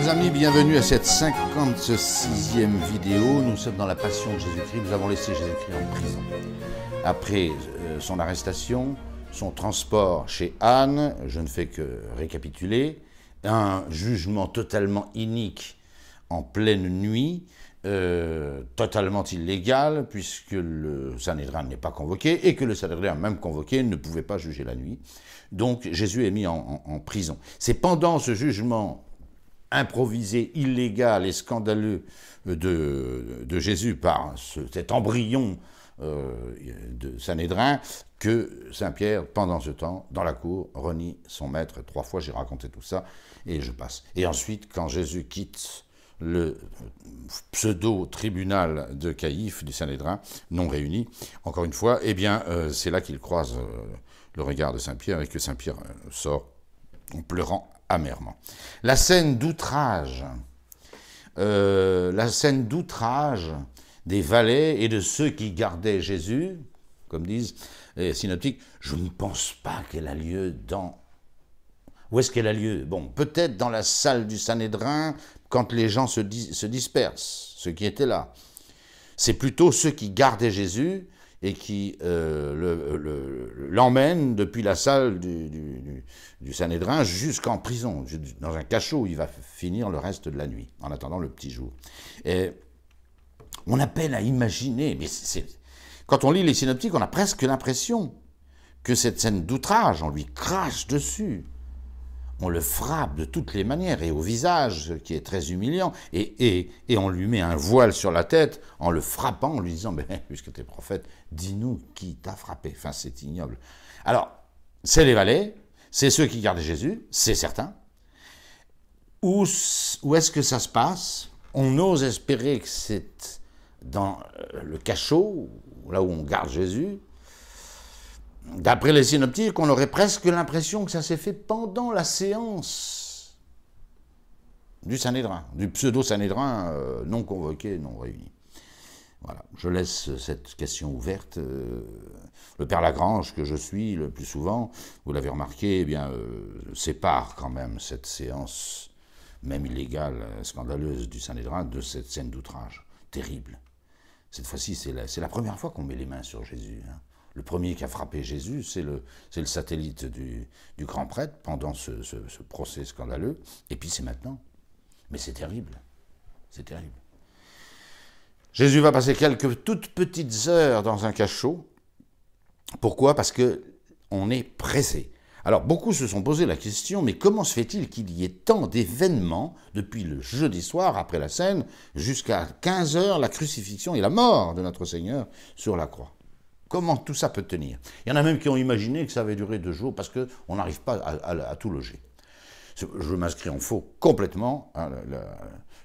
Chers amis, bienvenue à cette 56e vidéo. Nous sommes dans la Passion de Jésus-Christ. Nous avons laissé Jésus-Christ en prison. Après son arrestation, son transport chez Anne, je ne fais que récapituler, un jugement totalement inique en pleine nuit, totalement illégal, puisque le Sanhédrin n'est pas convoqué, et que le Sanhédrin, même convoqué, ne pouvait pas juger la nuit. Donc Jésus est mis en prison. C'est pendant ce jugement improvisé, illégal et scandaleux de Jésus par cet embryon de Sanhédrin que Saint-Pierre, pendant ce temps, dans la cour, renie son maître 3 fois. J'ai raconté tout ça et je passe. Et ensuite, quand Jésus quitte le pseudo-tribunal de Caïphe, du Sanhédrin, non réuni, encore une fois, eh bien, c'est là qu'il croise le regard de Saint-Pierre et que Saint-Pierre sort en pleurant amèrement. La scène d'outrage, des valets et de ceux qui gardaient Jésus, comme disent les synoptiques, je ne pense pas qu'elle a lieu dans... Où est-ce qu'elle a lieu? Bon, peut-être dans la salle du Sanhédrin, quand les gens se dispersent, ceux qui étaient là. C'est plutôt ceux qui gardaient Jésus et qui l'emmènent depuis la salle du Sanhédrin jusqu'en prison, dans un cachot où il va finir le reste de la nuit, en attendant le petit jour. Et on a peine à imaginer, mais quand on lit les synoptiques, on a presque l'impression que cette scène d'outrage, on lui crache dessus, on le frappe de toutes les manières, et au visage, ce qui est très humiliant, et on lui met un voile sur la tête en le frappant, en lui disant « puisque tu es prophète, dis-nous qui t'a frappé ». Enfin, c'est ignoble. Alors, c'est les valets, c'est ceux qui gardent Jésus, c'est certain. Où est-ce que ça se passe? On ose espérer que c'est dans le cachot, là où on garde Jésus. D'après les synoptiques, on aurait presque l'impression que ça s'est fait pendant la séance du Sanhédrin, du pseudo-Sanhédrin non convoqué, non réuni. Voilà, je laisse cette question ouverte. Le père Lagrange, que je suis le plus souvent, vous l'avez remarqué, eh bien, sépare quand même cette séance, même illégale, scandaleuse du Sanhédrin, de cette scène d'outrage. Terrible. Cette fois-ci, c'est la première fois qu'on met les mains sur Jésus, hein. Le premier qui a frappé Jésus, c'est le satellite du grand prêtre pendant ce procès scandaleux. Et puis c'est maintenant. Mais c'est terrible. C'est terrible. Jésus va passer quelques toutes petites heures dans un cachot. Pourquoi? Parce qu'on est pressé. Alors beaucoup se sont posé la question, mais comment se fait-il qu'il y ait tant d'événements depuis le jeudi soir, après la scène, jusqu'à 15 heures, la crucifixion et la mort de notre Seigneur sur la croix? Comment tout ça peut tenir? Il y en a même qui ont imaginé que ça avait duré 2 jours parce qu'on n'arrive pas à tout loger. Je m'inscris en faux complètement. Hein,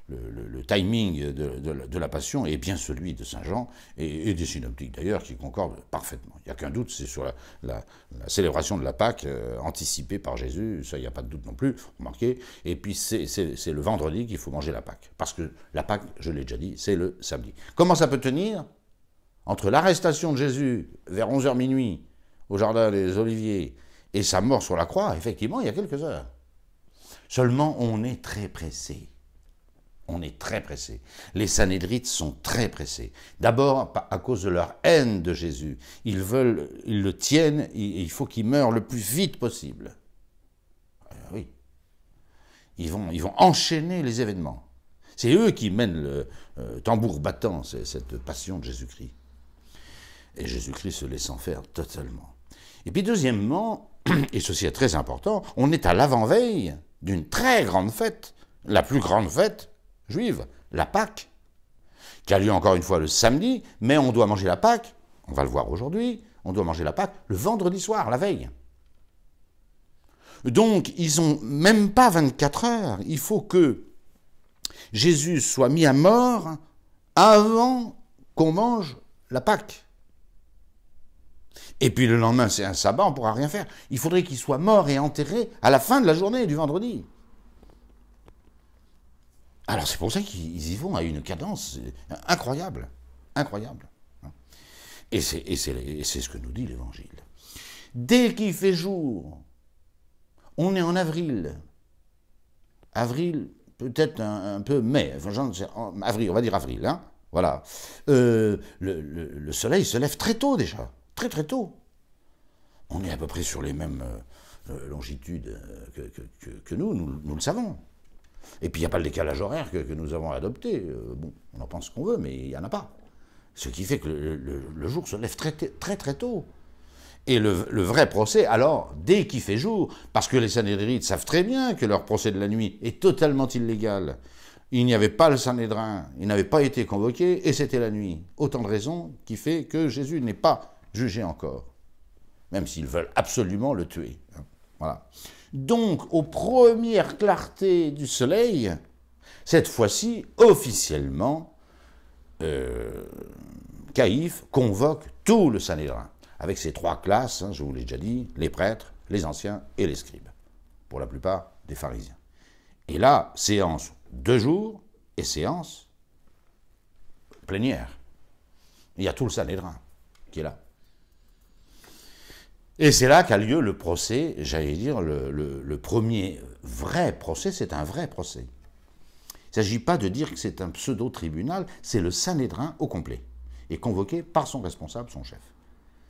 le timing de la Passion est bien celui de Saint Jean et des synoptiques d'ailleurs qui concordent parfaitement. Il n'y a qu'un doute, c'est sur la célébration de la Pâque anticipée par Jésus, ça il n'y a pas de doute non plus, remarquez. Et puis c'est le vendredi qu'il faut manger la Pâque. Parce que la Pâque, je l'ai déjà dit, c'est le samedi. Comment ça peut tenir? Entre l'arrestation de Jésus vers 11h minuit au jardin des Oliviers et sa mort sur la croix, effectivement, il y a quelques heures. Seulement, on est très pressé. On est très pressé. Les Sanhédrites sont très pressés. D'abord, à cause de leur haine de Jésus. Ils le tiennent, et il faut qu'il meure le plus vite possible. Oui. Ils vont enchaîner les événements. C'est eux qui mènent le tambour battant, cette passion de Jésus-Christ. Et Jésus-Christ se laissant faire totalement. Et puis deuxièmement, et ceci est très important, on est à l'avant-veille d'une très grande fête, la plus grande fête juive, la Pâque, qui a lieu encore une fois le samedi, mais on doit manger la Pâque, on va le voir aujourd'hui, on doit manger la Pâque le vendredi soir, la veille. Donc ils n'ont même pas 24 heures, il faut que Jésus soit mis à mort avant qu'on mange la Pâque. Et puis le lendemain, c'est un sabbat, on ne pourra rien faire. Il faudrait qu'il soit mort et enterré à la fin de la journée du vendredi. Alors c'est pour ça qu'ils y vont à une cadence incroyable. Incroyable. Et c'est ce que nous dit l'Évangile. Dès qu'il fait jour, on est en avril. Avril, peut-être un peu mai, enfin, avril, on va dire avril, hein, voilà. Le soleil se lève très tôt déjà, très très tôt. On est à peu près sur les mêmes longitudes que nous le savons. Et puis il n'y a pas le décalage horaire que nous avons adopté. Bon, on en pense ce qu'on veut, mais il n'y en a pas. Ce qui fait que le jour se lève très très très tôt. Et le vrai procès, alors, dès qu'il fait jour, parce que les Sanhédrites savent très bien que leur procès de la nuit est totalement illégal. Il n'y avait pas le Sanhédrin, il n'avait pas été convoqué, et c'était la nuit. Autant de raisons qui fait que Jésus n'est pas jugé encore, même s'ils veulent absolument le tuer. Voilà. Donc, aux premières clartés du soleil, cette fois-ci, officiellement, Caïphe convoque tout le Sanhédrin, avec ces trois classes, hein, je vous l'ai déjà dit, les prêtres, les anciens et les scribes, pour la plupart des pharisiens. Et là, séance 2 jours et séance plénière. Il y a tout le Sanhédrin qui est là. Et c'est là qu'a lieu le procès, j'allais dire, le premier vrai procès, c'est un vrai procès. Il ne s'agit pas de dire que c'est un pseudo-tribunal, c'est le Sanhédrin au complet, et convoqué par son responsable, son chef.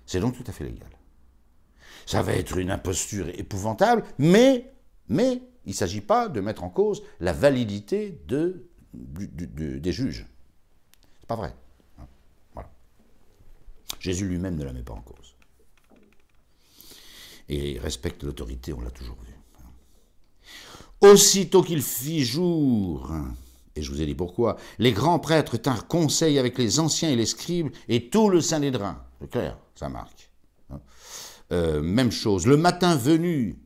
C'est donc tout à fait légal. Ça va être une imposture épouvantable, mais il ne s'agit pas de mettre en cause la validité des juges. C'est pas vrai. Voilà. Jésus lui-même ne la met pas en cause. Et il respecte l'autorité, on l'a toujours vu. Aussitôt qu'il fit jour, et je vous ai dit pourquoi, les grands prêtres tinrent conseil avec les anciens et les scribes et tout le Sanhédrin. C'est clair, ça marque. Même chose, le matin venu,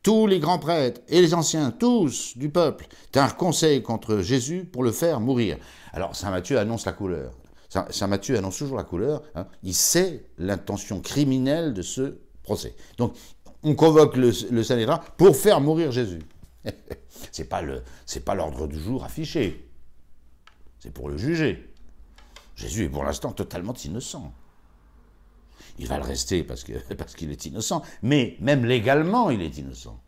tous les grands prêtres et les anciens, tous du peuple, tinrent conseil contre Jésus pour le faire mourir. Alors, saint Matthieu annonce la couleur. Saint Matthieu annonce toujours la couleur. Hein. Il sait l'intention criminelle de ce procès. Donc, on convoque le Sanhédrin pour faire mourir Jésus. C'est pas l'ordre du jour affiché. C'est pour le juger. Jésus est pour l'instant totalement innocent. Il va le rester parce qu'il est innocent, mais même légalement, il est innocent.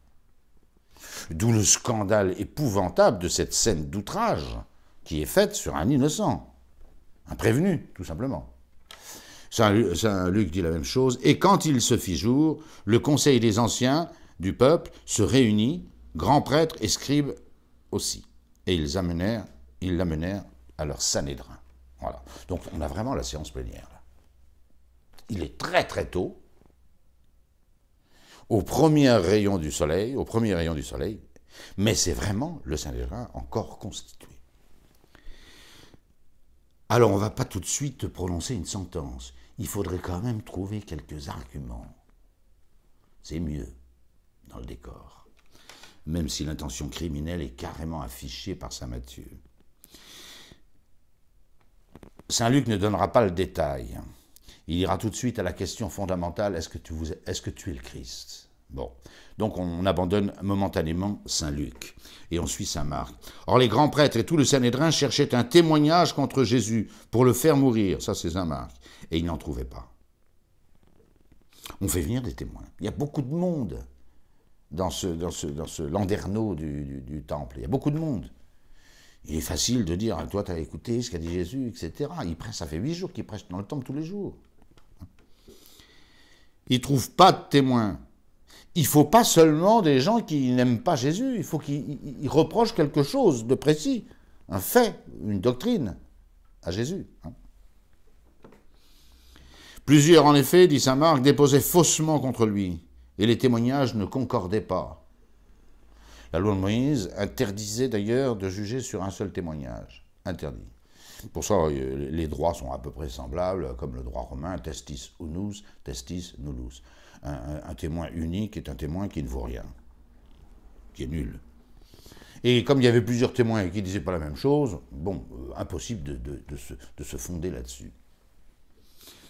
D'où le scandale épouvantable de cette scène d'outrage qui est faite sur un innocent, un prévenu, tout simplement. Saint Luc dit la même chose. Et quand il se fit jour, le conseil des anciens du peuple se réunit, grands prêtres et scribes aussi. Et ils l'amenèrent à leur Sanhédrin. Voilà. Donc on a vraiment la séance plénière. Là. Il est très très tôt, au premier rayon du soleil, mais c'est vraiment le Sanhédrin encore constitué. Alors on ne va pas tout de suite prononcer une sentence. Il faudrait quand même trouver quelques arguments. C'est mieux dans le décor. Même si l'intention criminelle est carrément affichée par saint Matthieu. Saint Luc ne donnera pas le détail. Il ira tout de suite à la question fondamentale, est-ce que tu es le Christ? Bon, donc on abandonne momentanément saint Luc et on suit saint Marc. Or les grands prêtres et tout le Sanhédrin cherchaient un témoignage contre Jésus pour le faire mourir, ça c'est saint Marc, et ils n'en trouvaient pas. On fait venir des témoins. Il y a beaucoup de monde dans ce landerneau du temple, il y a beaucoup de monde. Il est facile de dire, toi tu as écouté ce qu'a dit Jésus, etc. Ça fait 8 jours qu'il prêche dans le temple tous les jours. Ils ne trouvent pas de témoins. Il ne faut pas seulement des gens qui n'aiment pas Jésus, il faut qu'ils reprochent quelque chose de précis, un fait, une doctrine à Jésus. Plusieurs, en effet, dit saint Marc, déposaient faussement contre lui, et les témoignages ne concordaient pas. La loi de Moïse interdisait d'ailleurs de juger sur un seul témoignage. Interdit. Pour ça, les droits sont à peu près semblables, comme le droit romain, testis unus, testis nullus. Un témoin unique est un témoin qui ne vaut rien, qui est nul. Et comme il y avait plusieurs témoins qui ne disaient pas la même chose, bon, impossible de se fonder là-dessus.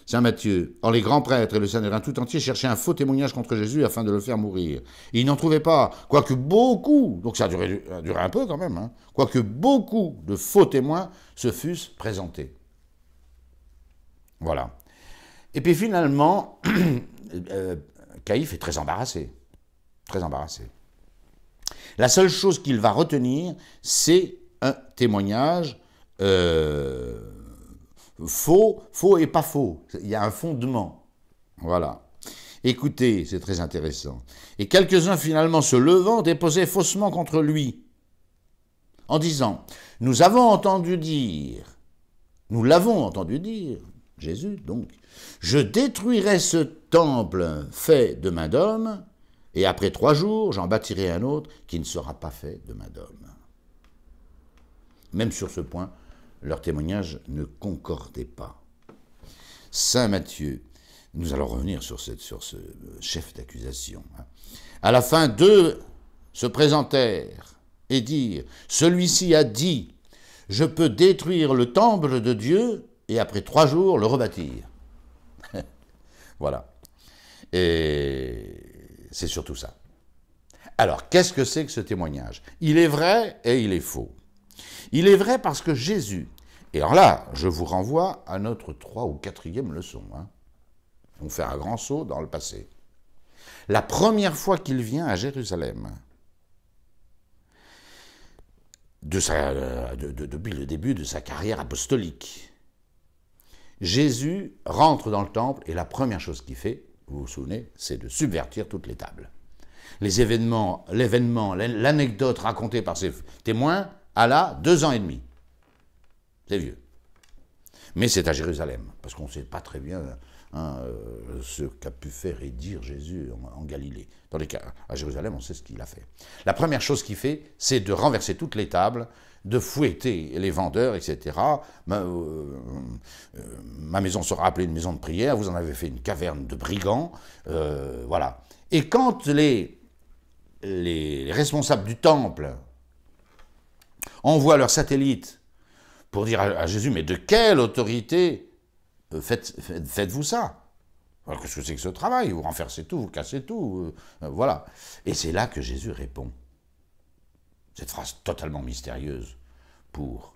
Saint Matthieu, or les grands prêtres et le Sanhédrin tout entier cherchaient un faux témoignage contre Jésus afin de le faire mourir. Et ils n'en trouvaient pas, quoique beaucoup, donc ça a duré un peu quand même, hein, quoique beaucoup de faux témoins se fussent présentés. Voilà. Et puis finalement, Caïphe est très embarrassé. Très embarrassé. La seule chose qu'il va retenir, c'est un témoignage faux et pas faux. Il y a un fondement. Voilà. Écoutez, c'est très intéressant. Et quelques-uns finalement se levant déposaient faussement contre lui, en disant, nous l'avons entendu dire, Jésus donc, je détruirai ce temple fait de main d'homme, et après 3 jours, j'en bâtirai un autre qui ne sera pas fait de main d'homme. Même sur ce point, leur témoignage ne concordait pas. Saint Matthieu, nous allons revenir sur ce chef d'accusation. À la fin, 2 se présentèrent et dirent, celui-ci a dit, je peux détruire le temple de Dieu et après 3 jours le rebâtir. Voilà. Et c'est surtout ça. Alors, qu'est-ce que c'est que ce témoignage? Il est vrai et il est faux. Il est vrai parce que Jésus, et alors là, je vous renvoie à notre 3e ou 4e leçon. On fait un grand saut dans le passé. La première fois qu'il vient à Jérusalem, depuis le début de sa carrière apostolique, Jésus rentre dans le temple et la première chose qu'il fait, vous vous souvenez, c'est de subvertir toutes les tables. L'événement, l'anecdote racontée par ses témoins, a là 2 ans et demi. C'est vieux. Mais c'est à Jérusalem, parce qu'on ne sait pas très bien ce qu'a pu faire et dire Jésus en Galilée. Tandis qu'à Jérusalem, on sait ce qu'il a fait. La première chose qu'il fait, c'est de renverser toutes les tables, de fouetter les vendeurs, etc. Ma maison sera appelée une maison de prière, vous en avez fait une caverne de brigands, voilà. Et quand les responsables du temple envoient leurs satellites pour dire à Jésus, mais de quelle autorité faites-vous ça? Qu'est-ce que c'est que ce travail? Vous renversez tout, vous cassez tout, voilà. Et c'est là que Jésus répond. Cette phrase totalement mystérieuse pour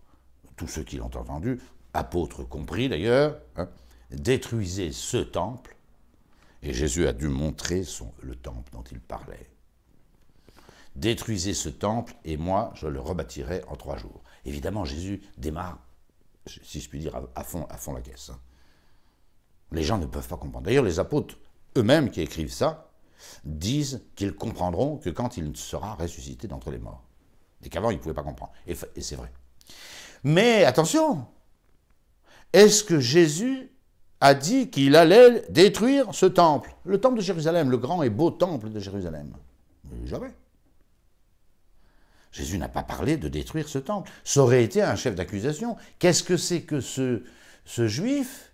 tous ceux qui l'ont entendue, apôtres compris d'ailleurs, détruisez ce temple, et Jésus a dû montrer le temple dont il parlait. Détruisez ce temple, et moi, je le rebâtirai en 3 jours. Évidemment, Jésus démarre, si je puis dire, à fond la caisse. Les gens ne peuvent pas comprendre. D'ailleurs, les apôtres eux-mêmes qui écrivent ça disent qu'ils comprendront que quand il sera ressuscité d'entre les morts. Et qu'avant, ils ne pouvaient pas comprendre. Et c'est vrai. Mais attention, est-ce que Jésus a dit qu'il allait détruire ce temple? Le temple de Jérusalem, le grand et beau temple de Jérusalem. Jamais. Jésus n'a pas parlé de détruire ce temple. Ça aurait été un chef d'accusation. Qu'est-ce que c'est que ce juif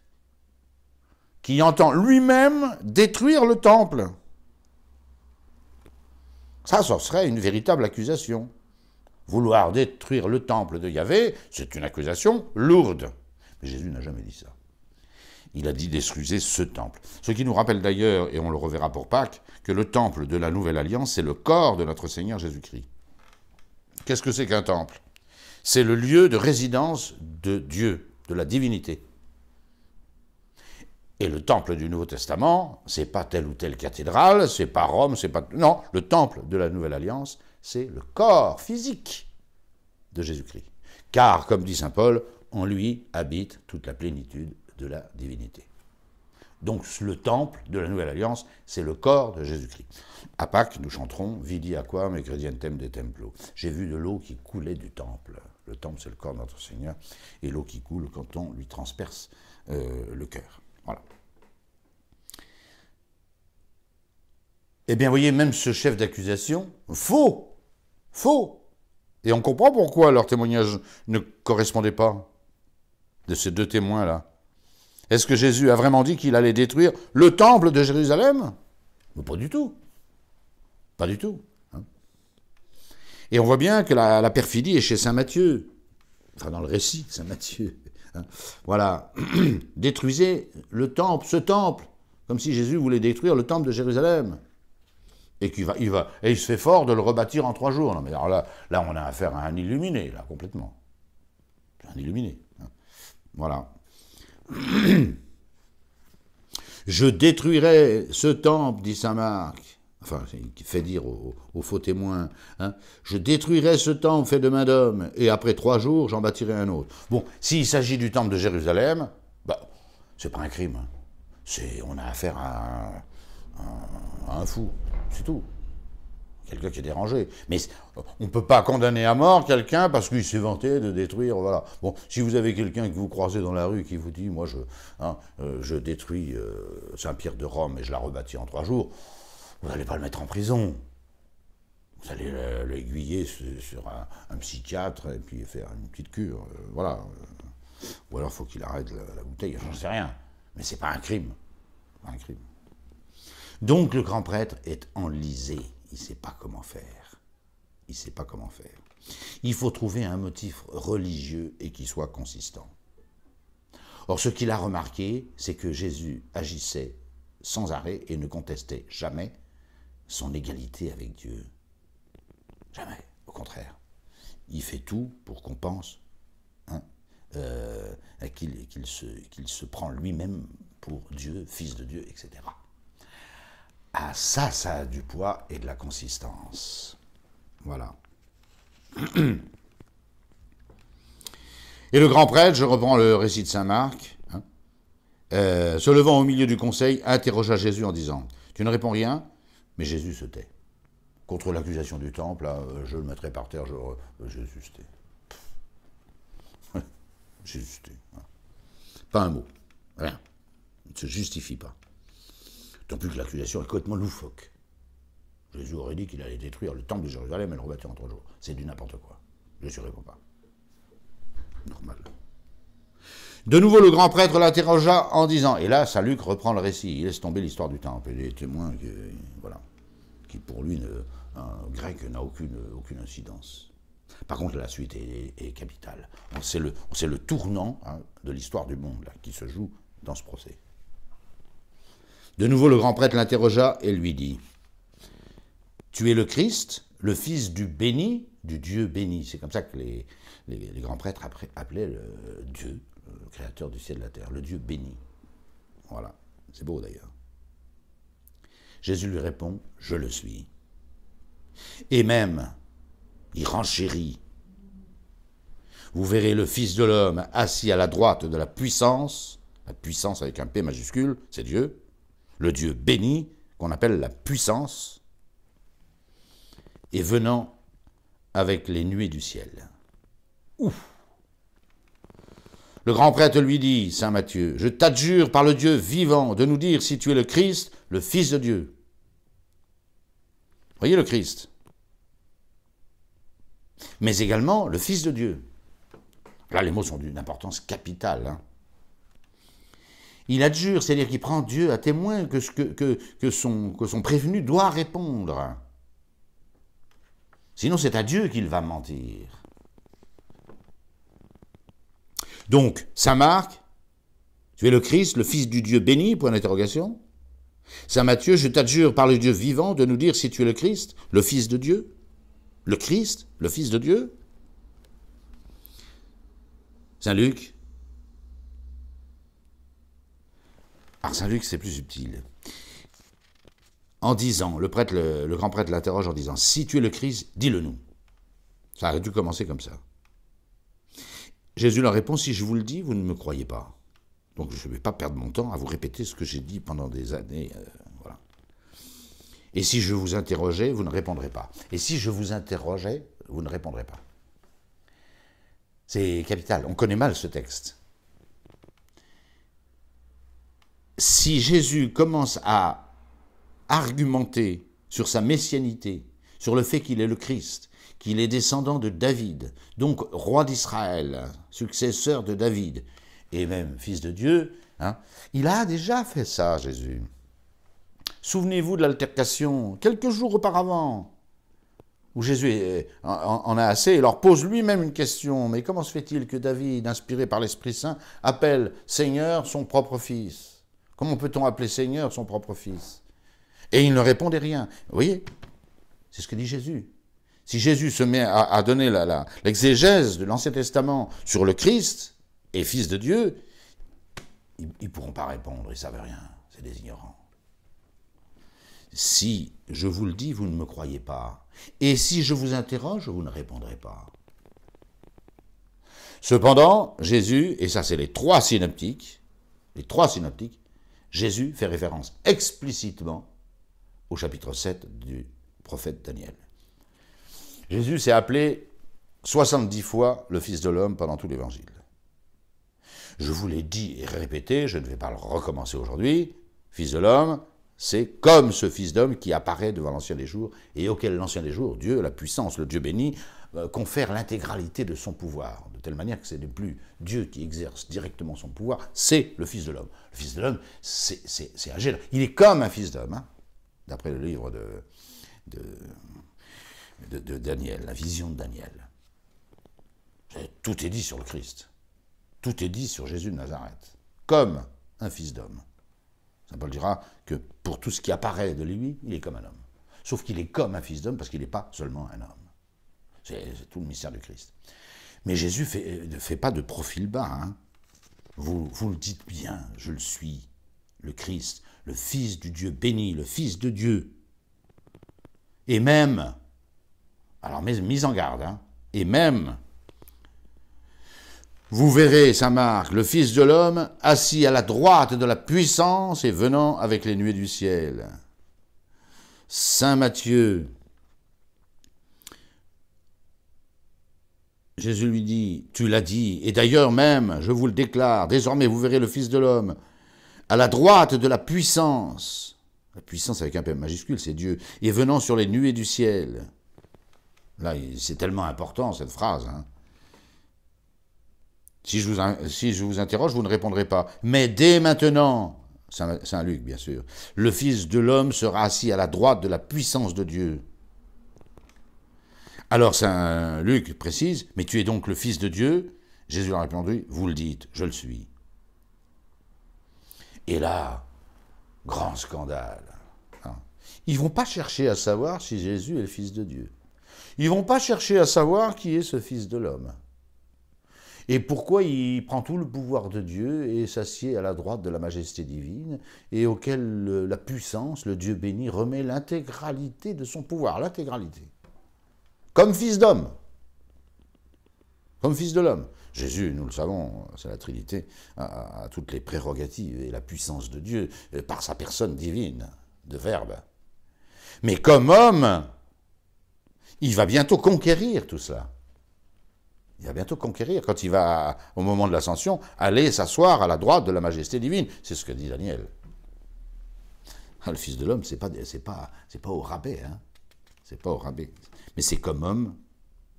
qui entend lui-même détruire le temple? Ça serait une véritable accusation. Vouloir détruire le temple de Yahvé, c'est une accusation lourde. Mais Jésus n'a jamais dit ça. Il a dit détruisez ce temple. Ce qui nous rappelle d'ailleurs, et on le reverra pour Pâques, que le temple de la Nouvelle Alliance, c'est le corps de notre Seigneur Jésus-Christ. Qu'est-ce que c'est qu'un temple? C'est le lieu de résidence de Dieu, de la divinité. Et le temple du Nouveau Testament, c'est pas telle ou telle cathédrale, c'est pas Rome, c'est pas... Non, le temple de la Nouvelle Alliance, c'est le corps physique de Jésus-Christ. Car, comme dit saint Paul, en lui habite toute la plénitude de la divinité. Donc le temple de la Nouvelle Alliance, c'est le corps de Jésus-Christ. À Pâques, nous chanterons « Vidi aquam et credientem de templo ». J'ai vu de l'eau qui coulait du temple. Le temple, c'est le corps de notre Seigneur, et l'eau qui coule quand on lui transperce le cœur. Voilà. Eh bien, vous voyez, même ce chef d'accusation, faux. Et on comprend pourquoi leur témoignage ne correspondait pas, de ces 2 témoins-là. Est-ce que Jésus a vraiment dit qu'il allait détruire le temple de Jérusalem? Pas du tout. Pas du tout. Et on voit bien que la perfidie est chez saint Matthieu. Enfin, dans le récit de saint Matthieu. Voilà. Détruisez le temple, ce temple. Comme si Jésus voulait détruire le temple de Jérusalem. Et il se fait fort de le rebâtir en 3 jours. Non, mais alors là, on a affaire à un illuminé, là, complètement. Un illuminé. Voilà. Je détruirai ce temple, dit saint Marc, enfin, qui fait dire aux faux témoins, hein, je détruirai ce temple fait de main d'homme, et après 3 jours, j'en bâtirai un autre. Bon, s'il s'agit du temple de Jérusalem, bah, c'est pas un crime. On a affaire à un fou, c'est tout. Quelqu'un qui est dérangé. Mais on ne peut pas condamner à mort quelqu'un parce qu'il s'est vanté de détruire, voilà. Bon, si vous avez quelqu'un que vous croisez dans la rue qui vous dit, moi je détruis Saint-Pierre de Rome et je la rebâtis en 3 jours, vous n'allez pas le mettre en prison. Vous allez l'aiguiller sur un psychiatre et puis faire une petite cure, voilà. Ou alors il faut qu'il arrête la bouteille, j'en sais rien. Mais c'est pas un crime. Pas un crime. Donc le grand prêtre est enlisé. Il ne sait pas comment faire. Il ne sait pas comment faire. Il faut trouver un motif religieux et qui soit consistant. Or, ce qu'il a remarqué, c'est que Jésus agissait sans arrêt et ne contestait jamais son égalité avec Dieu. Jamais, au contraire. Il fait tout pour qu'on pense qu'il se prend lui-même pour Dieu, fils de Dieu, etc. Ah, ça a du poids et de la consistance. Voilà. Et le grand prêtre, je reprends le récit de saint Marc, se levant au milieu du conseil, interrogea Jésus en disant, « Tu ne réponds rien ?» Mais Jésus se tait. Contre l'accusation du temple, là, je le mettrai par terre, Jésus se tait. Jésus se tait. Pas un mot. Rien. Il ne se justifie pas. Tant plus que l'accusation est complètement loufoque. Jésus aurait dit qu'il allait détruire le temple de Jérusalem et le rebâtir en 3 jours. C'est du n'importe quoi. Jésus ne répond pas. Normal. De nouveau, le grand prêtre l'interrogea en disant, et là, saint Luc reprend le récit, il laisse tomber l'histoire du temple, et les témoins, qui pour lui, un grec n'a aucune incidence. Par contre, la suite est capitale. C'est le tournant de l'histoire du monde là, qui se joue dans ce procès. De nouveau, le grand prêtre l'interrogea et lui dit, « Tu es le Christ, le fils du béni, du Dieu béni. » C'est comme ça que les grands prêtres appelaient le Dieu, le créateur du ciel et de la terre, le Dieu béni. Voilà, c'est beau d'ailleurs. Jésus lui répond, « Je le suis. » Et même, il renchérit. « Vous verrez le Fils de l'homme assis à la droite de la puissance avec un P majuscule, c'est Dieu, le Dieu béni, qu'on appelle la puissance, et venant avec les nuées du ciel. » Ouf! Le grand prêtre lui dit, saint Matthieu, « Je t'adjure par le Dieu vivant de nous dire si tu es le Christ, le Fils de Dieu. » Voyez le Christ. Mais également le Fils de Dieu. Là, les mots sont d'une importance capitale. Il adjure, c'est-à-dire qu'il prend Dieu à témoin que son prévenu doit répondre. Sinon, c'est à Dieu qu'il va mentir. Donc, saint Marc, tu es le Christ, le Fils du Dieu béni, point d'interrogation. Saint Matthieu, je t'adjure par le Dieu vivant de nous dire si tu es le Christ, le Fils de Dieu. Le Christ, le Fils de Dieu. Saint Luc. Alors Saint Luc, c'est plus subtil. En disant, le grand prêtre l'interroge en disant, si tu es le Christ, dis-le nous. Ça aurait dû commencer comme ça. Jésus leur répond, si je vous le dis, vous ne me croyez pas. Donc je ne vais pas perdre mon temps à vous répéter ce que j'ai dit pendant des années. Voilà. Et si je vous interrogeais, vous ne répondrez pas. Et si je vous interrogeais, vous ne répondrez pas. C'est capital. On connaît mal ce texte. Si Jésus commence à argumenter sur sa messianité, sur le fait qu'il est le Christ, qu'il est descendant de David, donc roi d'Israël, successeur de David, et même fils de Dieu, il a déjà fait ça, Jésus. Souvenez-vous de l'altercation, quelques jours auparavant, où Jésus en a assez et leur pose lui-même une question. Mais comment se fait-il que David, inspiré par l'Esprit Saint, appelle Seigneur son propre fils? Comment peut-on appeler Seigneur son propre fils? Et il ne répondait rien. Vous voyez, c'est ce que dit Jésus. Si Jésus se met à donner l'exégèse de l'Ancien Testament sur le Christ et fils de Dieu, ils ne pourront pas répondre, ils ne savent rien, c'est des ignorants. Si je vous le dis, vous ne me croyez pas. Et si je vous interroge, vous ne répondrez pas. Cependant, Jésus, et ça c'est les trois synoptiques, Jésus fait référence explicitement au chapitre 7 du prophète Daniel. Jésus s'est appelé 70 fois le Fils de l'homme pendant tout l'Évangile. Je vous l'ai dit et répété, je ne vais pas le recommencer aujourd'hui, Fils de l'homme, c'est comme ce Fils d'homme qui apparaît devant l'Ancien des jours et auquel l'Ancien des jours, Dieu, la puissance, le Dieu béni, confère l'intégralité de son pouvoir, de telle manière que ce n'est plus Dieu qui exerce directement son pouvoir, c'est le Fils de l'homme. Le Fils de l'homme, c'est un géant. Il est comme un Fils d'homme, hein, d'après le livre de Daniel, la vision de Daniel. Tout est dit sur le Christ. Tout est dit sur Jésus de Nazareth, comme un Fils d'homme. Saint Paul dira que pour tout ce qui apparaît de lui, il est comme un homme. Sauf qu'il est comme un Fils d'homme parce qu'il n'est pas seulement un homme. C'est tout le mystère du Christ. Mais Jésus ne fait pas de profil bas. Hein. Vous le dites bien, je le suis, le Christ, le Fils du Dieu béni, le Fils de Dieu. Et même, alors mise en garde, hein, et même, vous verrez, Saint Marc, le Fils de l'homme, assis à la droite de la puissance et venant avec les nuées du ciel. Saint Matthieu, Jésus lui dit, tu l'as dit, et d'ailleurs même, je vous le déclare, désormais vous verrez le Fils de l'homme, à la droite de la puissance avec un P majuscule, c'est Dieu, et venant sur les nuées du ciel. Là, c'est tellement important cette phrase, hein. Si je vous interroge, vous ne répondrez pas. Mais dès maintenant, Saint Luc bien sûr, le Fils de l'homme sera assis à la droite de la puissance de Dieu. Alors Saint Luc précise, mais tu es donc le Fils de Dieu? Jésus leur a répondu, vous le dites, je le suis. Et là, grand scandale. Ils ne vont pas chercher à savoir si Jésus est le Fils de Dieu. Ils ne vont pas chercher à savoir qui est ce Fils de l'homme. Et pourquoi il prend tout le pouvoir de Dieu et s'assied à la droite de la majesté divine, et auquel la puissance, le Dieu béni, remet l'intégralité de son pouvoir, l'intégralité. Comme Fils d'homme. Comme Fils de l'homme. Jésus, nous le savons, c'est la Trinité, a toutes les prérogatives et la puissance de Dieu par sa personne divine, de Verbe. Mais comme homme, il va bientôt conquérir tout cela. Il va bientôt conquérir, quand il va, au moment de l'ascension, aller s'asseoir à la droite de la majesté divine. C'est ce que dit Daniel. Le Fils de l'homme, c'est pas au rabais, hein. C'est pas au rabais. Mais c'est comme homme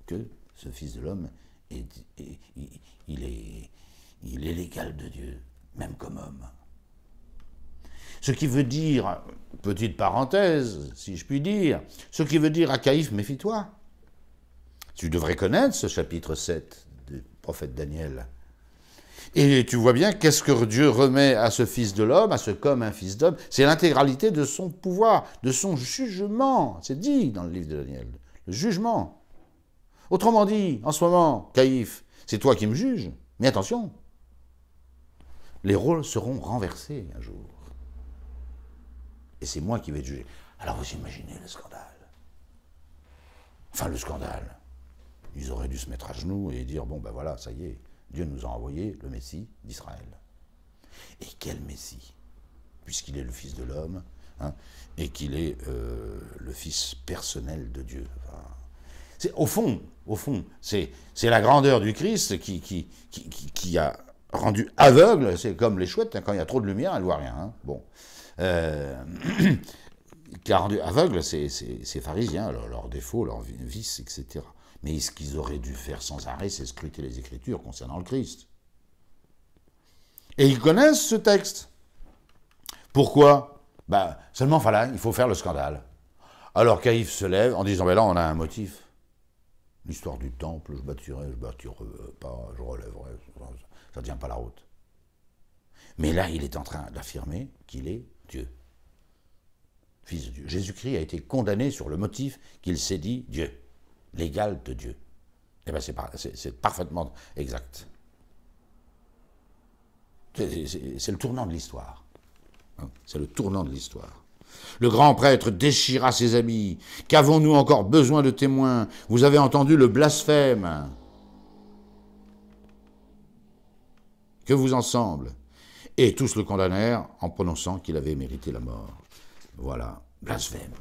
que ce Fils de l'homme, il est l'égal de Dieu, même comme homme. Ce qui veut dire, petite parenthèse, si je puis dire, ce qui veut dire à Caïphe, méfie-toi. Tu devrais connaître ce chapitre 7 du prophète Daniel. Et tu vois bien qu'est-ce que Dieu remet à ce Fils de l'homme, à ce comme un Fils d'homme, c'est l'intégralité de son pouvoir, de son jugement. C'est dit dans le livre de Daniel, le jugement. Autrement dit, en ce moment, Caïphe, c'est toi qui me juges, mais attention, les rôles seront renversés un jour. Et c'est moi qui vais te juger. Alors vous imaginez le scandale. Enfin, le scandale. Ils auraient dû se mettre à genoux et dire, bon ben voilà, ça y est, Dieu nous a envoyé le Messie d'Israël. Et quel Messie? Puisqu'il est le Fils de l'homme, hein, et qu'il est le Fils personnel de Dieu. Enfin, au fond, c'est la grandeur du Christ qui a rendu aveugle, c'est comme les chouettes, hein, quand il y a trop de lumière, elles ne voient rien. Hein, bon. Qui a rendu aveugle ces pharisiens, leurs défauts, leurs vices, etc. Mais ce qu'ils auraient dû faire sans arrêt, c'est scruter les Écritures concernant le Christ. Et ils connaissent ce texte. Pourquoi? Seulement, voilà, il faut faire le scandale. Alors Caïphe se lève en disant, là, on a un motif. L'histoire du temple, je bâtirai pas, je relèverai, ça ne tient pas la route. Mais là, il est en train d'affirmer qu'il est Dieu. Fils de Dieu. Jésus-Christ a été condamné sur le motif qu'il s'est dit Dieu, l'égal de Dieu. Eh bien, c'est parfaitement exact. C'est le tournant de l'histoire. Hein, c'est le tournant de l'histoire. Le grand prêtre déchira ses habits. Qu'avons-nous encore besoin de témoins? Vous avez entendu le blasphème. Que vous en semble? Et tous le condamnèrent en prononçant qu'il avait mérité la mort. Voilà, blasphème.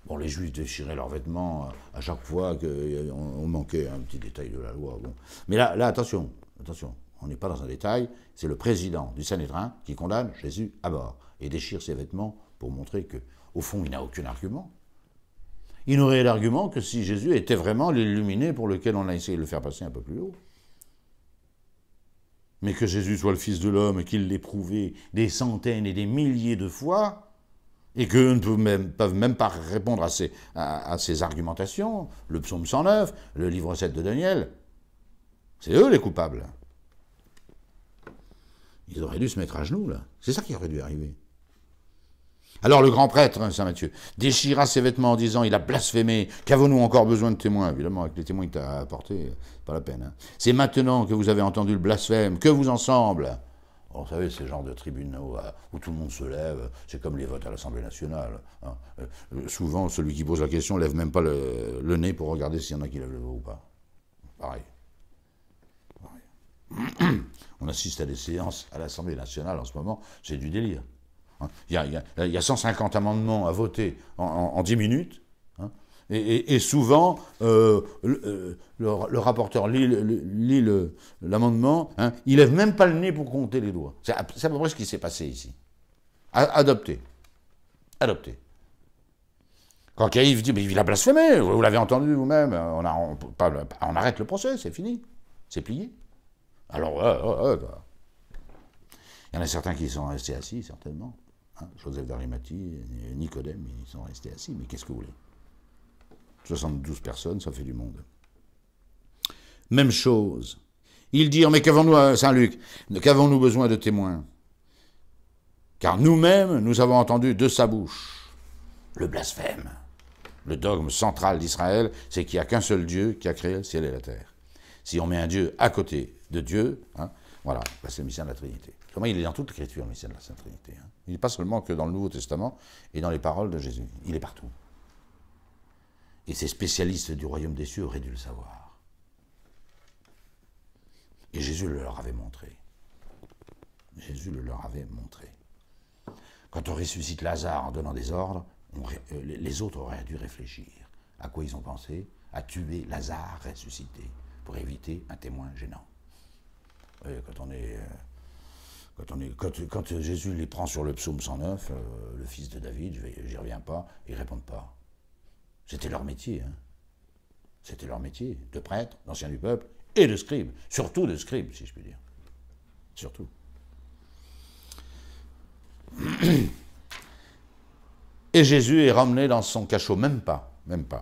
Bon, les Juifs déchiraient leurs vêtements à chaque fois qu'on manquait un petit détail de la loi. Bon. Mais là, attention, on n'est pas dans un détail, c'est le président du Sanhédrin qui condamne Jésus à mort et déchire ses vêtements pour montrer qu'au fond, il n'a aucun argument. Il n'aurait d'argument que si Jésus était vraiment l'illuminé pour lequel on a essayé de le faire passer un peu plus haut. Mais que Jésus soit le Fils de l'homme et qu'il l'ait prouvé des centaines et des milliers de fois, et qu'eux ne peuvent même pas répondre à ces argumentations, le psaume 109, le livre 7 de Daniel, c'est eux les coupables. Ils auraient dû se mettre à genoux, là. C'est ça qui aurait dû arriver. Alors le grand prêtre, Saint Matthieu, déchira ses vêtements en disant « Il a blasphémé, qu'avons-nous encore besoin de témoins ?» Évidemment, avec les témoins qu'il t'a apportés, pas la peine. Hein. C'est maintenant que vous avez entendu le blasphème, que vous en semble? Vous savez, c'est le genre de tribunaux où tout le monde se lève, c'est comme les votes à l'Assemblée nationale. Hein. Souvent, celui qui pose la question ne lève même pas le nez pour regarder s'il y en a qui lèvent le doigt ou pas. Pareil. On assiste à des séances à l'Assemblée nationale en ce moment, c'est du délire. Hein. Il y a 150 amendements à voter en 10 minutes. Hein. Et souvent, le rapporteur lit l'amendement, hein, il lève même pas le nez pour compter les doigts. C'est à peu près ce qui s'est passé ici. Adopté. Quand Caïphe dit, mais il a blasphémé, vous l'avez entendu vous-même, on arrête le procès, c'est fini, c'est plié. Alors, il y en a certains qui sont restés assis, certainement. Hein, Joseph d'Arimathie, Nicodème, ils sont restés assis, mais qu'est-ce que vous voulez? 72 personnes, ça fait du monde. Même chose. Ils dirent, mais qu'avons-nous, Saint Luc, qu'avons-nous besoin de témoins? Car nous-mêmes, nous avons entendu de sa bouche le blasphème. Le dogme central d'Israël, c'est qu'il n'y a qu'un seul Dieu qui a créé le ciel et la terre. Si on met un Dieu à côté de Dieu, hein, voilà, ben c'est le mystère de la Trinité. Comment il est dans toute l'Écriture, le mystère de la Sainte Trinité. Hein. Il n'est pas seulement que dans le Nouveau Testament et dans les paroles de Jésus. Il est partout. Et ces spécialistes du royaume des cieux auraient dû le savoir. Et Jésus le leur avait montré. Jésus le leur avait montré. Quand on ressuscite Lazare en donnant des ordres, les autres auraient dû réfléchir. À quoi ils ont pensé? À tuer Lazare ressuscité, pour éviter un témoin gênant. Oui, quand Jésus les prend sur le psaume 109, le fils de David, j'y reviens pas, ils répondent pas. C'était leur métier. Hein. C'était leur métier, de prêtre, d'ancien du peuple, et de scribe. Surtout de scribe, si je puis dire. Surtout. Et Jésus est ramené dans son cachot, même pas,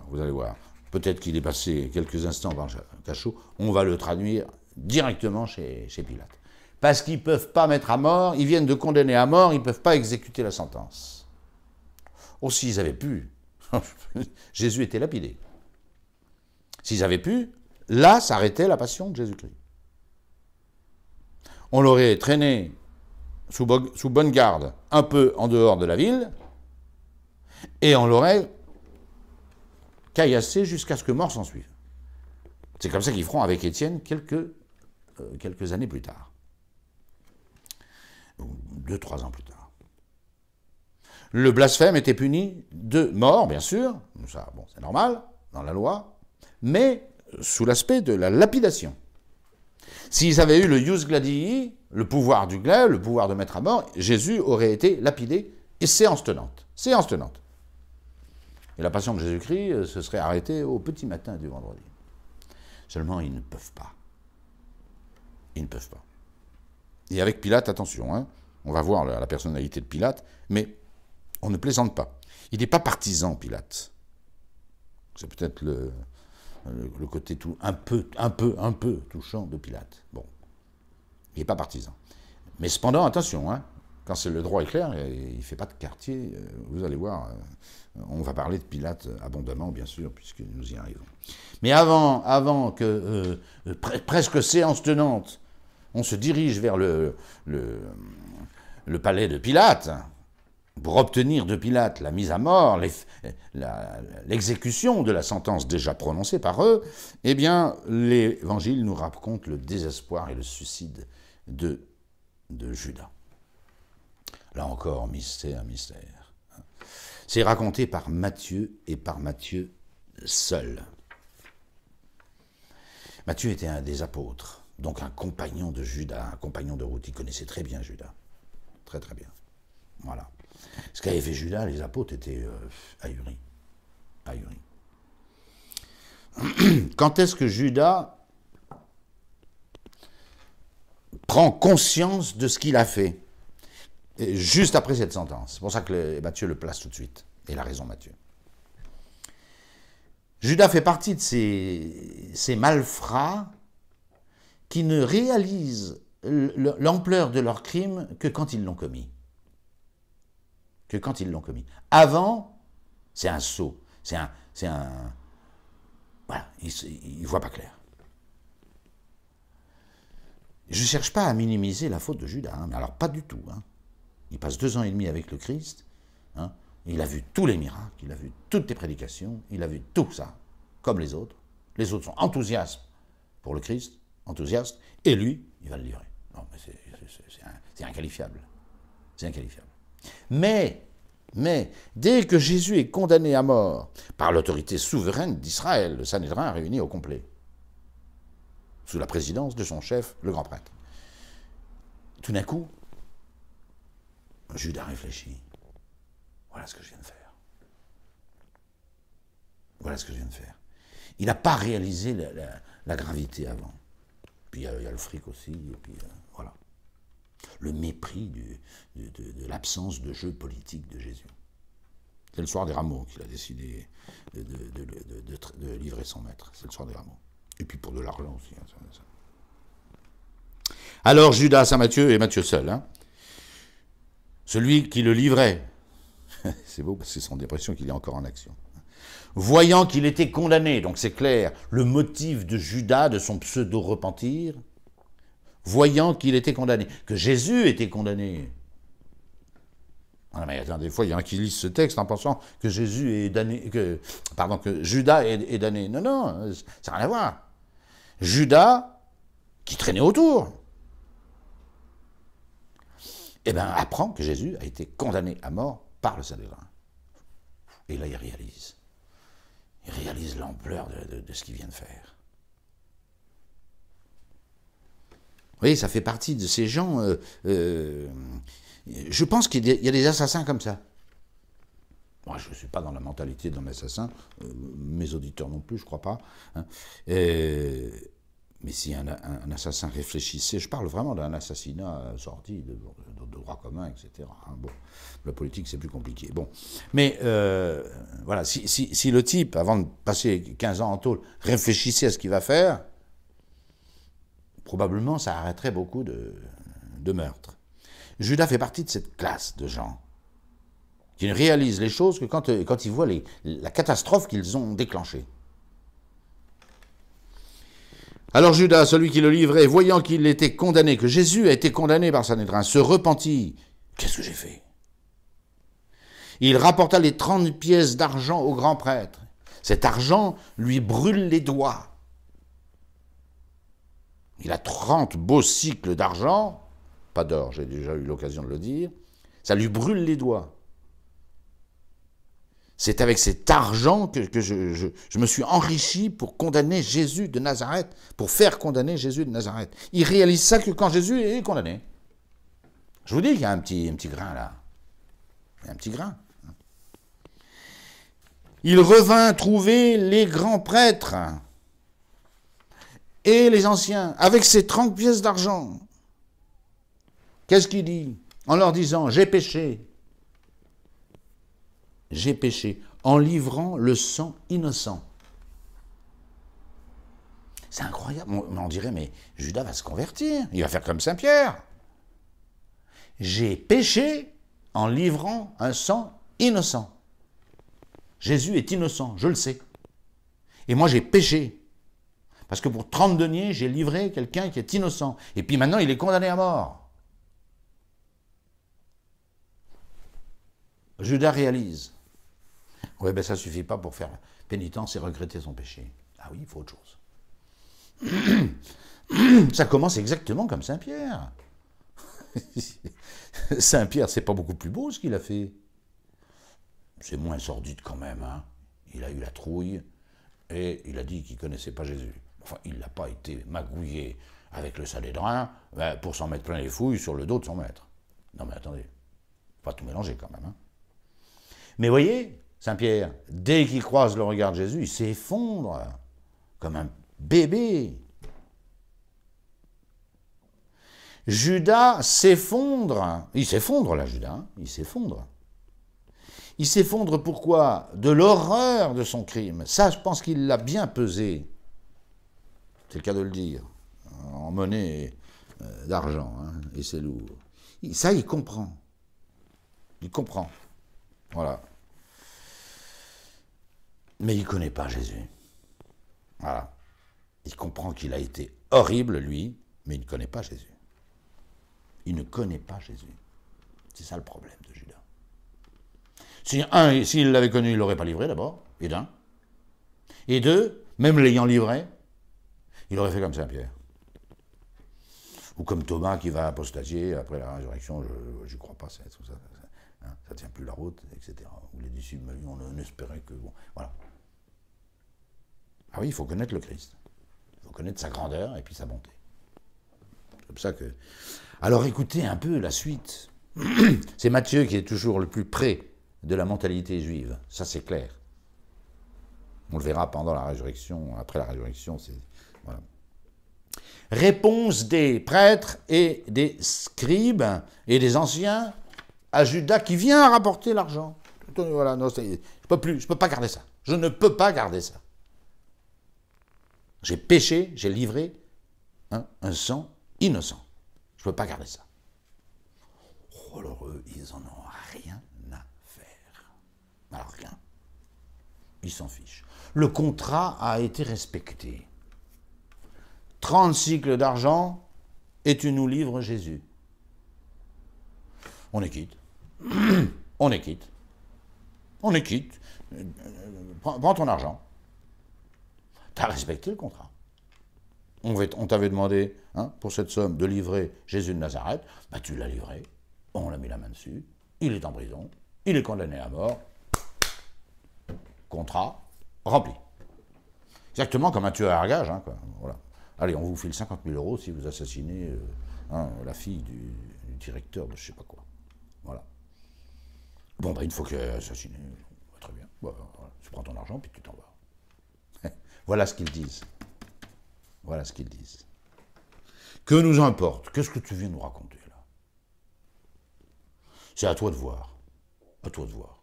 vous allez voir. Peut-être qu'il est passé quelques instants dans le cachot, on va le traduire directement chez Pilate. Parce qu'ils ne peuvent pas mettre à mort, ils viennent de condamner à mort, ils ne peuvent pas exécuter la sentence. Oh, s'ils avaient pu, Jésus était lapidé. S'ils avaient pu, là s'arrêtait la passion de Jésus-Christ. On l'aurait traîné sous bonne garde, un peu en dehors de la ville, et on l'aurait caillassé jusqu'à ce que mort s'en suive. C'est comme ça qu'ils feront avec Étienne quelques années plus tard. 2-3 ans plus tard. Le blasphème était puni de mort, bien sûr, ça, bon, c'est normal, dans la loi, mais sous l'aspect de la lapidation. S'ils avaient eu le ius gladii, le pouvoir du glaive, le pouvoir de mettre à mort, Jésus aurait été lapidé, et séance tenante. Séance tenante. Et la passion de Jésus-Christ se serait arrêtée au petit matin du vendredi. Seulement, ils ne peuvent pas. Ils ne peuvent pas. Et avec Pilate, attention, hein, on va voir la personnalité de Pilate, mais on ne plaisante pas. Il n'est pas partisan, Pilate. C'est peut-être le côté un peu touchant de Pilate. Bon, il n'est pas partisan. Mais cependant, attention, hein, quand le droit est clair, il ne fait pas de quartier, vous allez voir, on va parler de Pilate abondamment, bien sûr, puisque nous y arrivons. Mais avant que, presque séance tenante, on se dirige vers le palais de Pilate, pour obtenir de Pilate la mise à mort, l'exécution de la sentence déjà prononcée par eux, eh bien, l'Évangile nous raconte le désespoir et le suicide de Judas. Là encore, mystère. C'est raconté par Matthieu et par Matthieu seul. Matthieu était un des apôtres, donc un compagnon de Judas, un compagnon de route. Il connaissait très bien Judas. Très très bien. Voilà. Ce qu'avait fait Judas, les apôtres étaient ahuris. Quand est-ce que Judas prend conscience de ce qu'il a fait? Juste après cette sentence. C'est pour ça que Matthieu le place tout de suite. Et il a raison, Matthieu. Judas fait partie de ces malfrats qui ne réalisent l'ampleur de leur crime que quand ils l'ont commis. Avant, c'est un sot. Voilà, il ne voit pas clair. Je ne cherche pas à minimiser la faute de Judas, hein, mais alors pas du tout. Hein. Il passe 2 ans et demi avec le Christ, hein, il a vu tous les miracles, il a vu toutes les prédications, il a vu tout ça, comme les autres. Les autres sont enthousiastes pour le Christ, enthousiastes, et lui, il va le livrer. Non, mais c'est inqualifiable. C'est inqualifiable. Mais, dès que Jésus est condamné à mort par l'autorité souveraine d'Israël, le Sanhédrin réuni au complet, sous la présidence de son chef, le grand prêtre, tout d'un coup, Judas réfléchit. Voilà ce que je viens de faire. Voilà ce que je viens de faire. Il n'a pas réalisé la gravité avant. Puis il y a le fric aussi, et puis voilà. Le mépris de l'absence de jeu politique de Jésus. C'est le soir des rameaux qu'il a décidé de livrer son maître. C'est le soir des rameaux. Et puis pour de l'argent aussi. Hein, ça. Alors Judas, Saint Matthieu et Matthieu seul, hein, celui qui le livrait, c'est beau parce que c'est son dépression qu'il est encore en action, voyant qu'il était condamné, donc c'est clair, le motif de Judas, de son pseudo-repentir, voyant qu'il était condamné, que Jésus était condamné. Ah, mais attends, des fois, il y en a qui lisent ce texte en pensant que Jésus est damné, que Judas est damné. Non, ça n'a rien à voir. Judas, qui traînait autour, eh bien, apprend que Jésus a été condamné à mort par le Sanhédrin. Et là, il réalise. Il réalise l'ampleur de ce qu'il vient de faire. Vous voyez, ça fait partie de ces gens... je pense qu'il y a des assassins comme ça. Moi, je ne suis pas dans la mentalité d'un assassin. Mes auditeurs non plus, je ne crois pas. Hein. Mais si un assassin réfléchissait, je parle vraiment d'un assassinat sorti de droit commun, etc. Hein, bon, la politique, c'est plus compliqué. Bon. Mais voilà, si le type, avant de passer 15 ans en tôle, réfléchissait à ce qu'il va faire, probablement ça arrêterait beaucoup de meurtres. Judas fait partie de cette classe de gens qui ne réalisent les choses que quand ils voient la catastrophe qu'ils ont déclenchée. Alors Judas, celui qui le livrait, voyant qu'il était condamné, que Jésus a été condamné par Sanhédrin, se repentit. Qu'est-ce que j'ai fait? Il rapporta les 30 pièces d'argent au grand prêtre. Cet argent lui brûle les doigts. Il a 30 beaux cycles d'argent, pas d'or, j'ai déjà eu l'occasion de le dire, ça lui brûle les doigts. C'est avec cet argent que je me suis enrichi pour condamner Jésus de Nazareth, pour faire condamner Jésus de Nazareth. Il réalise ça que quand Jésus est condamné. Je vous dis qu'il y a un petit grain là. Il y a un petit grain. Il revint trouver les grands prêtres et les anciens avec ces 30 pièces d'argent. Qu'est-ce qu'il dit? En leur disant, j'ai péché. J'ai péché en livrant le sang innocent. C'est incroyable. On dirait, mais Judas va se convertir. Il va faire comme Saint-Pierre. J'ai péché en livrant un sang innocent. Jésus est innocent, je le sais. Et moi, j'ai péché. Parce que pour 30 deniers, j'ai livré quelqu'un qui est innocent. Et puis maintenant, il est condamné à mort. Judas réalise. Oui, ben ça ne suffit pas pour faire pénitence et regretter son péché. Ah oui, il faut autre chose. Ça commence exactement comme Saint-Pierre. Saint-Pierre, c'est pas beaucoup plus beau ce qu'il a fait. C'est moins sordide quand même. Hein. Il a eu la trouille et il a dit qu'il ne connaissait pas Jésus. Enfin, il n'a pas été magouillé avec le Sanhédrin pour s'en mettre plein les fouilles sur le dos de son maître. Non mais attendez, pas tout mélanger quand même. Hein. Mais voyez, Saint-Pierre, dès qu'il croise le regard de Jésus, il s'effondre comme un bébé. Judas s'effondre. Il s'effondre là, Judas. Hein. Il s'effondre. Il s'effondre pourquoi? De l'horreur de son crime. Ça, je pense qu'il l'a bien pesé. C'est le cas de le dire. En monnaie d'argent. Hein, et c'est lourd. Ça, il comprend. Il comprend. Voilà. Mais il ne connaît pas Jésus. Voilà. Il comprend qu'il a été horrible, lui, mais il ne connaît pas Jésus. Il ne connaît pas Jésus. C'est ça le problème de Judas. S'il l'avait connu, il ne l'aurait pas livré d'abord, et d'un. Et deux, même l'ayant livré, il aurait fait comme Saint-Pierre. Ou comme Thomas qui va apostasier après la résurrection, je ne crois pas, ça ne tient plus la route, etc. Ou les disciples, on espérait que... Bon, voilà. Ah oui, il faut connaître le Christ. Il faut connaître sa grandeur et puis sa bonté. C'est comme ça que... Alors écoutez un peu la suite. C'est Matthieu qui est toujours le plus près de la mentalité juive. Ça, c'est clair. On le verra pendant la résurrection, après la résurrection. Voilà. Réponse des prêtres et des scribes et des anciens à Judas qui vient rapporter l'argent. Voilà, non, je ne peux pas garder ça. Je ne peux pas garder ça. J'ai péché, j'ai livré un sang innocent. Je ne peux pas garder ça. Oh, alors eux, ils en ont rien à faire. Alors rien. Ils s'en fichent. Le contrat a été respecté. 30 cycles d'argent et tu nous livres Jésus. On est quitte. On est quitte. On est quitte. Prends ton argent. Tu as respecté le contrat. On t'avait demandé, hein, pour cette somme, de livrer Jésus de Nazareth. Bah, tu l'as livré. On l'a mis la main dessus. Il est en prison. Il est condamné à mort. Contrat rempli. Exactement comme un tueur à gages. Hein, quoi. Voilà. Allez, on vous file 50 000 € si vous assassinez la fille du directeur de je ne sais pas quoi. Voilà. Bon, bah, une fois qu'elle est assassinée, très bien. Bah, voilà. Tu prends ton argent, puis tu t'en vas. Voilà ce qu'ils disent. Voilà ce qu'ils disent. Que nous importe? Qu'est-ce que tu viens nous raconter, là? C'est à toi de voir. À toi de voir.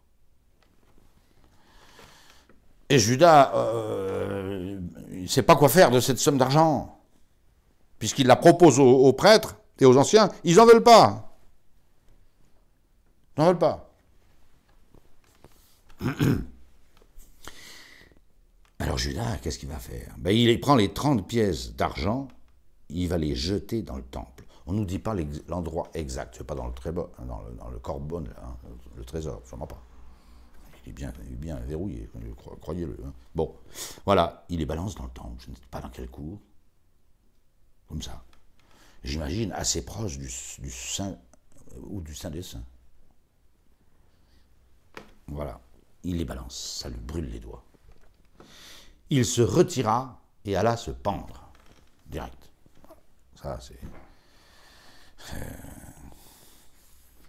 Et Judas, il ne sait pas quoi faire de cette somme d'argent, puisqu'il la propose aux prêtres et aux anciens. Ils n'en veulent pas. Ils n'en veulent pas. Alors Judas, qu'est-ce qu'il va faire? Ben, il prend les 30 pièces d'argent, il va les jeter dans le temple. On ne nous dit pas l'endroit exact, ce n'est pas dans le trésor, dans le corbone, hein, le trésor, sûrement pas. Il est bien verrouillé, croyez-le. Hein. Bon, voilà, il les balance dans le temple, je ne sais pas dans quelle cour, comme ça. J'imagine assez proche du Saint, ou du Saint des Saints. Voilà, il les balance, ça lui brûle les doigts. Il se retira et alla se pendre, direct. Ça, c'est...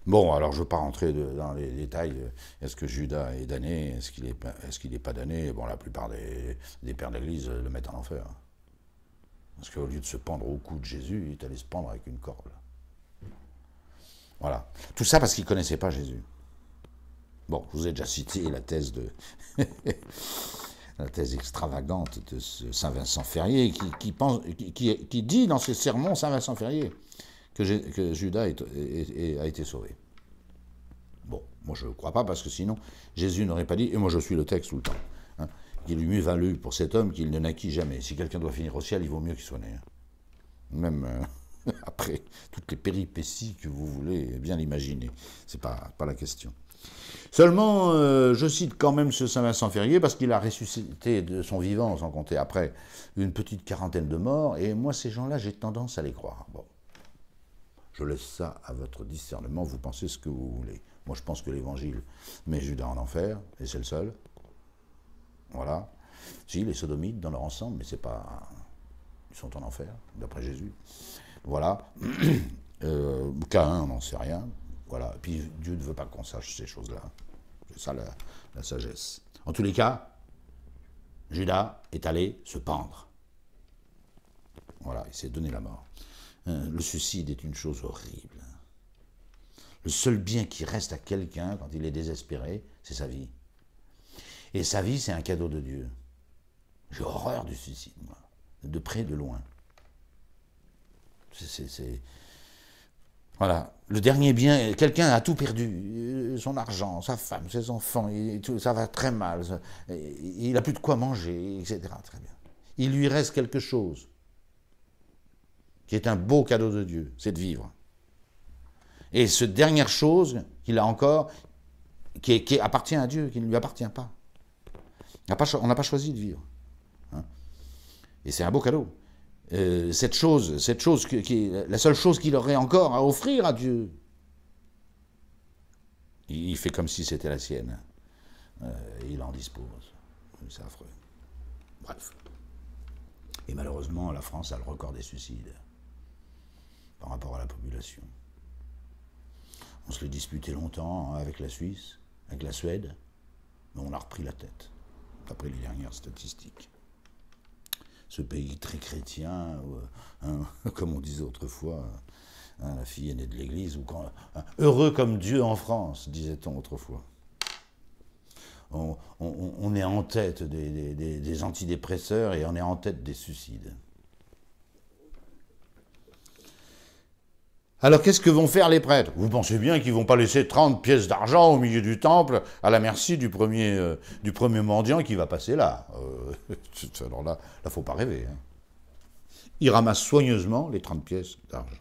Bon, alors je ne veux pas rentrer dans les détails. Est-ce que Judas est damné? Est-ce qu'il n'est pas damné? Bon, la plupart des pères d'église le mettent en enfer. Parce qu'au lieu de se pendre au cou de Jésus, il est allé se pendre avec une corde. Voilà. Tout ça parce qu'il ne connaissait pas Jésus. Bon, je vous ai déjà cité la thèse la thèse extravagante de ce Saint Vincent Ferrier, qui dit dans ses sermons, Saint Vincent Ferrier, que Judas a été sauvé. Bon, moi je ne crois pas, parce que sinon, Jésus n'aurait pas dit, et moi je suis le texte tout le temps, hein, qu'il eût mieux valu pour cet homme qu'il ne naquit jamais. Si quelqu'un doit finir au ciel, il vaut mieux qu'il soit né. Même Après toutes les péripéties que vous voulez bien imaginer. C'est pas la question. Seulement, je cite quand même ce Saint Vincent Ferrier parce qu'il a ressuscité de son vivant, sans compter après, une petite quarantaine de morts, et moi, ces gens-là, j'ai tendance à les croire. Bon, je laisse ça à votre discernement, vous pensez ce que vous voulez. Moi, je pense que l'Évangile met Judas en enfer, et c'est le seul. Voilà. Si, les sodomites dans leur ensemble, mais c'est pas... Ils sont en enfer, d'après Jésus. Voilà. Caïn, on n'en sait rien. Voilà. Et puis Dieu ne veut pas qu'on sache ces choses-là. C'est ça la sagesse. En tous les cas, Judas est allé se pendre. Voilà, il s'est donné la mort. Le suicide est une chose horrible. Le seul bien qui reste à quelqu'un quand il est désespéré, c'est sa vie. Et sa vie, c'est un cadeau de Dieu. J'ai horreur du suicide, moi. De près, de loin. Voilà. Le dernier bien, quelqu'un a tout perdu. Son argent, sa femme, ses enfants, ça va très mal. Il n'a plus de quoi manger, etc. Très bien. Il lui reste quelque chose qui est un beau cadeau de Dieu, c'est de vivre. Et cette dernière chose qu'il a encore, qui appartient à Dieu, qui ne lui appartient pas. On n'a pas choisi de vivre. Hein. Et c'est un beau cadeau. Cette chose qui est la seule chose qu'il aurait encore à offrir à Dieu, il fait comme si c'était la sienne. Il en dispose. C'est affreux. Bref. Et malheureusement, la France a le record des suicides par rapport à la population. On se l'est disputé longtemps avec la Suisse, avec la Suède, mais on a repris la tête, d'après les dernières statistiques. Ce pays très chrétien, comme on disait autrefois, la fille aînée de l'Église, ou heureux comme Dieu en France, disait-on autrefois. On est en tête des antidépresseurs et on est en tête des suicides. Alors qu'est-ce que vont faire les prêtres? Vous pensez bien qu'ils ne vont pas laisser 30 pièces d'argent au milieu du temple à la merci du premier mendiant qui va passer là. Alors là, il ne faut pas rêver. Hein. Ils ramassent soigneusement les 30 pièces d'argent.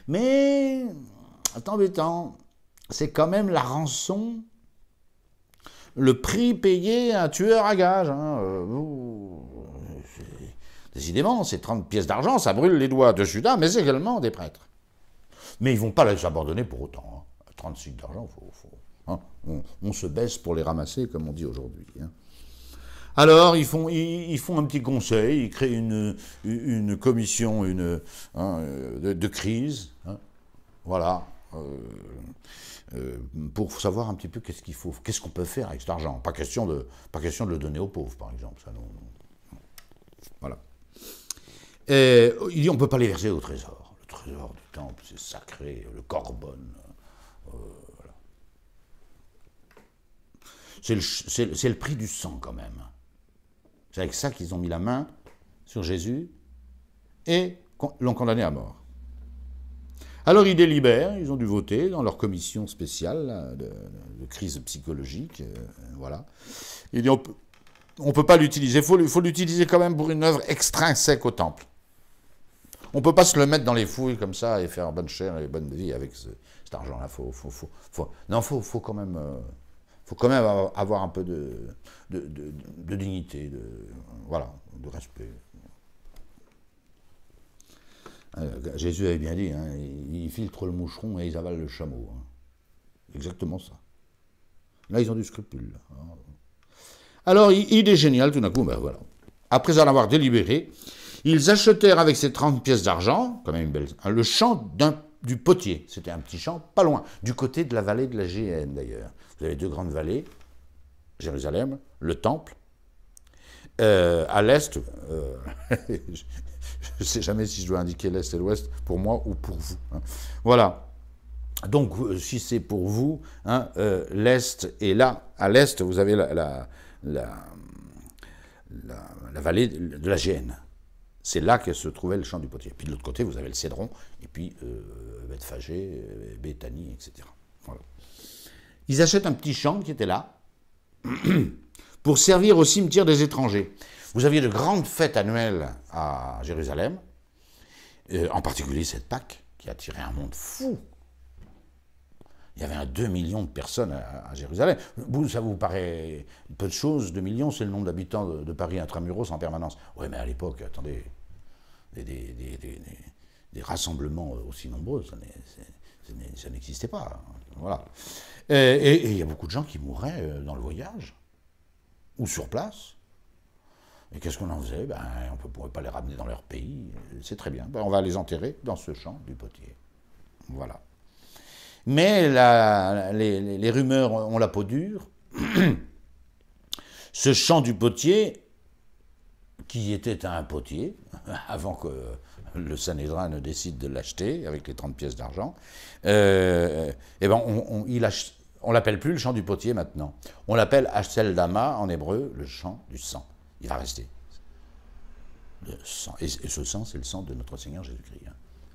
Mais, c'est embêtant, c'est quand même la rançon, le prix payé à un tueur à gages. Hein. Décidément, ces 30 pièces d'argent, ça brûle les doigts de Judas, mais également des prêtres. Mais ils ne vont pas les abandonner pour autant. Hein. 36 d'argent, hein. On se baisse pour les ramasser, comme on dit aujourd'hui. Hein. Alors, ils font un petit conseil, ils créent une commission de crise, hein. Voilà, pour savoir un petit peu qu'est-ce qu'on peut faire avec cet argent. Pas question de le donner aux pauvres, par exemple. Ça, non. Voilà. Et il dit on ne peut pas les verser au trésor. Le trésor du temple, c'est sacré, le corbone. Voilà. C'est le prix du sang quand même. C'est avec ça qu'ils ont mis la main sur Jésus et l'ont condamné à mort. Alors ils délibèrent, ils ont dû voter dans leur commission spéciale là, de crise psychologique. Voilà. Il dit on ne peut pas l'utiliser, il faut l'utiliser quand même pour une œuvre extrinsèque au temple. On ne peut pas se le mettre dans les fouilles comme ça et faire bonne chère et bonne vie avec cet argent-là. Non, faut quand même avoir un peu de dignité, voilà, de respect. Jésus avait bien dit, hein, ils filtrent le moucheron et ils avalent le chameau. Hein. Exactement ça. Là, ils ont du scrupule. Hein. Alors, idée géniale, tout d'un coup, ben voilà. Après en avoir délibéré, ils achetèrent avec ces 30 pièces d'argent, quand même une belle, le champ du potier. C'était un petit champ, pas loin, du côté de la vallée de la Géhenne, d'ailleurs. Vous avez deux grandes vallées, Jérusalem, le temple. À l'est, je ne sais jamais si je dois indiquer l'est et l'ouest, pour moi ou pour vous. Hein. Voilà. Donc, si c'est pour vous, hein, l'est est là. À l'est, vous avez la vallée de la Géhenne. C'est là que se trouvait le champ du potier. Puis de l'autre côté, vous avez le Cédron, et puis Bethphagée, Béthanie, etc. Voilà. Ils achètent un petit champ qui était là, pour servir au cimetière des étrangers. Vous aviez de grandes fêtes annuelles à Jérusalem, en particulier cette Pâque, qui a attiré un monde fou. Il y avait 2 millions de personnes à Jérusalem. Vous, ça vous paraît peu de choses, 2 millions, c'est le nombre d'habitants de Paris intramuros en permanence. Oui, mais à l'époque, attendez, des rassemblements aussi nombreux, ça n'existait pas. Voilà. Et il y a beaucoup de gens qui mouraient dans le voyage, ou sur place. Et qu'est-ce qu'on en faisait? On ne pouvait pas les ramener dans leur pays. C'est très bien. On va les enterrer dans ce champ du potier. Voilà. Mais les rumeurs ont la peau dure. Ce champ du potier, qui était un potier, avant que le Sanhédrin ne décide de l'acheter avec les 30 pièces d'argent, on l'appelle plus le champ du potier maintenant. On l'appelle Haseldama en hébreu, le champ du sang. Il va rester. Le sang. Et ce sang, c'est le sang de notre Seigneur Jésus-Christ. Hein.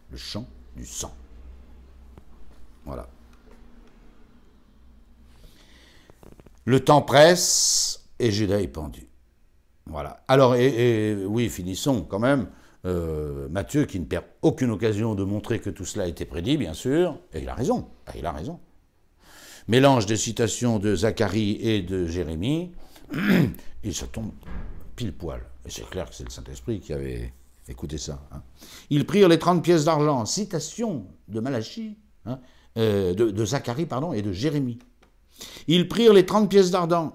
Le champ du sang. Voilà. Le temps presse et Judas est pendu. Voilà. Alors, oui, finissons quand même. Matthieu, qui ne perd aucune occasion de montrer que tout cela a été prédit, bien sûr, et il a raison. Il a raison. Mélange des citations de Zacharie et de Jérémie, et ça tombe pile poil. Et c'est clair que c'est le Saint-Esprit qui avait écouté ça. Hein. Ils prirent les 30 pièces d'argent, citation de Malachie, hein, de Zacharie, pardon, et de Jérémie. Ils prirent les 30 pièces d'argent,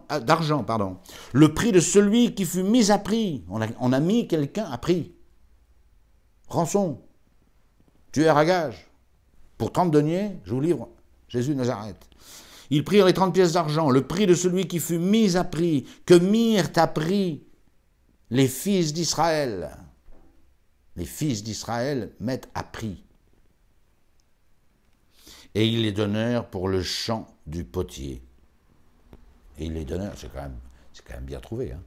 le prix de celui qui fut mis à prix. On a mis quelqu'un à prix. Rançon, tueur à gage. Pour 30 deniers, je vous livre Jésus de Nazareth. Ils prirent les 30 pièces d'argent, le prix de celui qui fut mis à prix, que mirent à prix les fils d'Israël. Les fils d'Israël mettent à prix. Et ils les donnèrent pour le champ du potier. Et ils les donnèrent, c'est quand même bien trouvé, hein.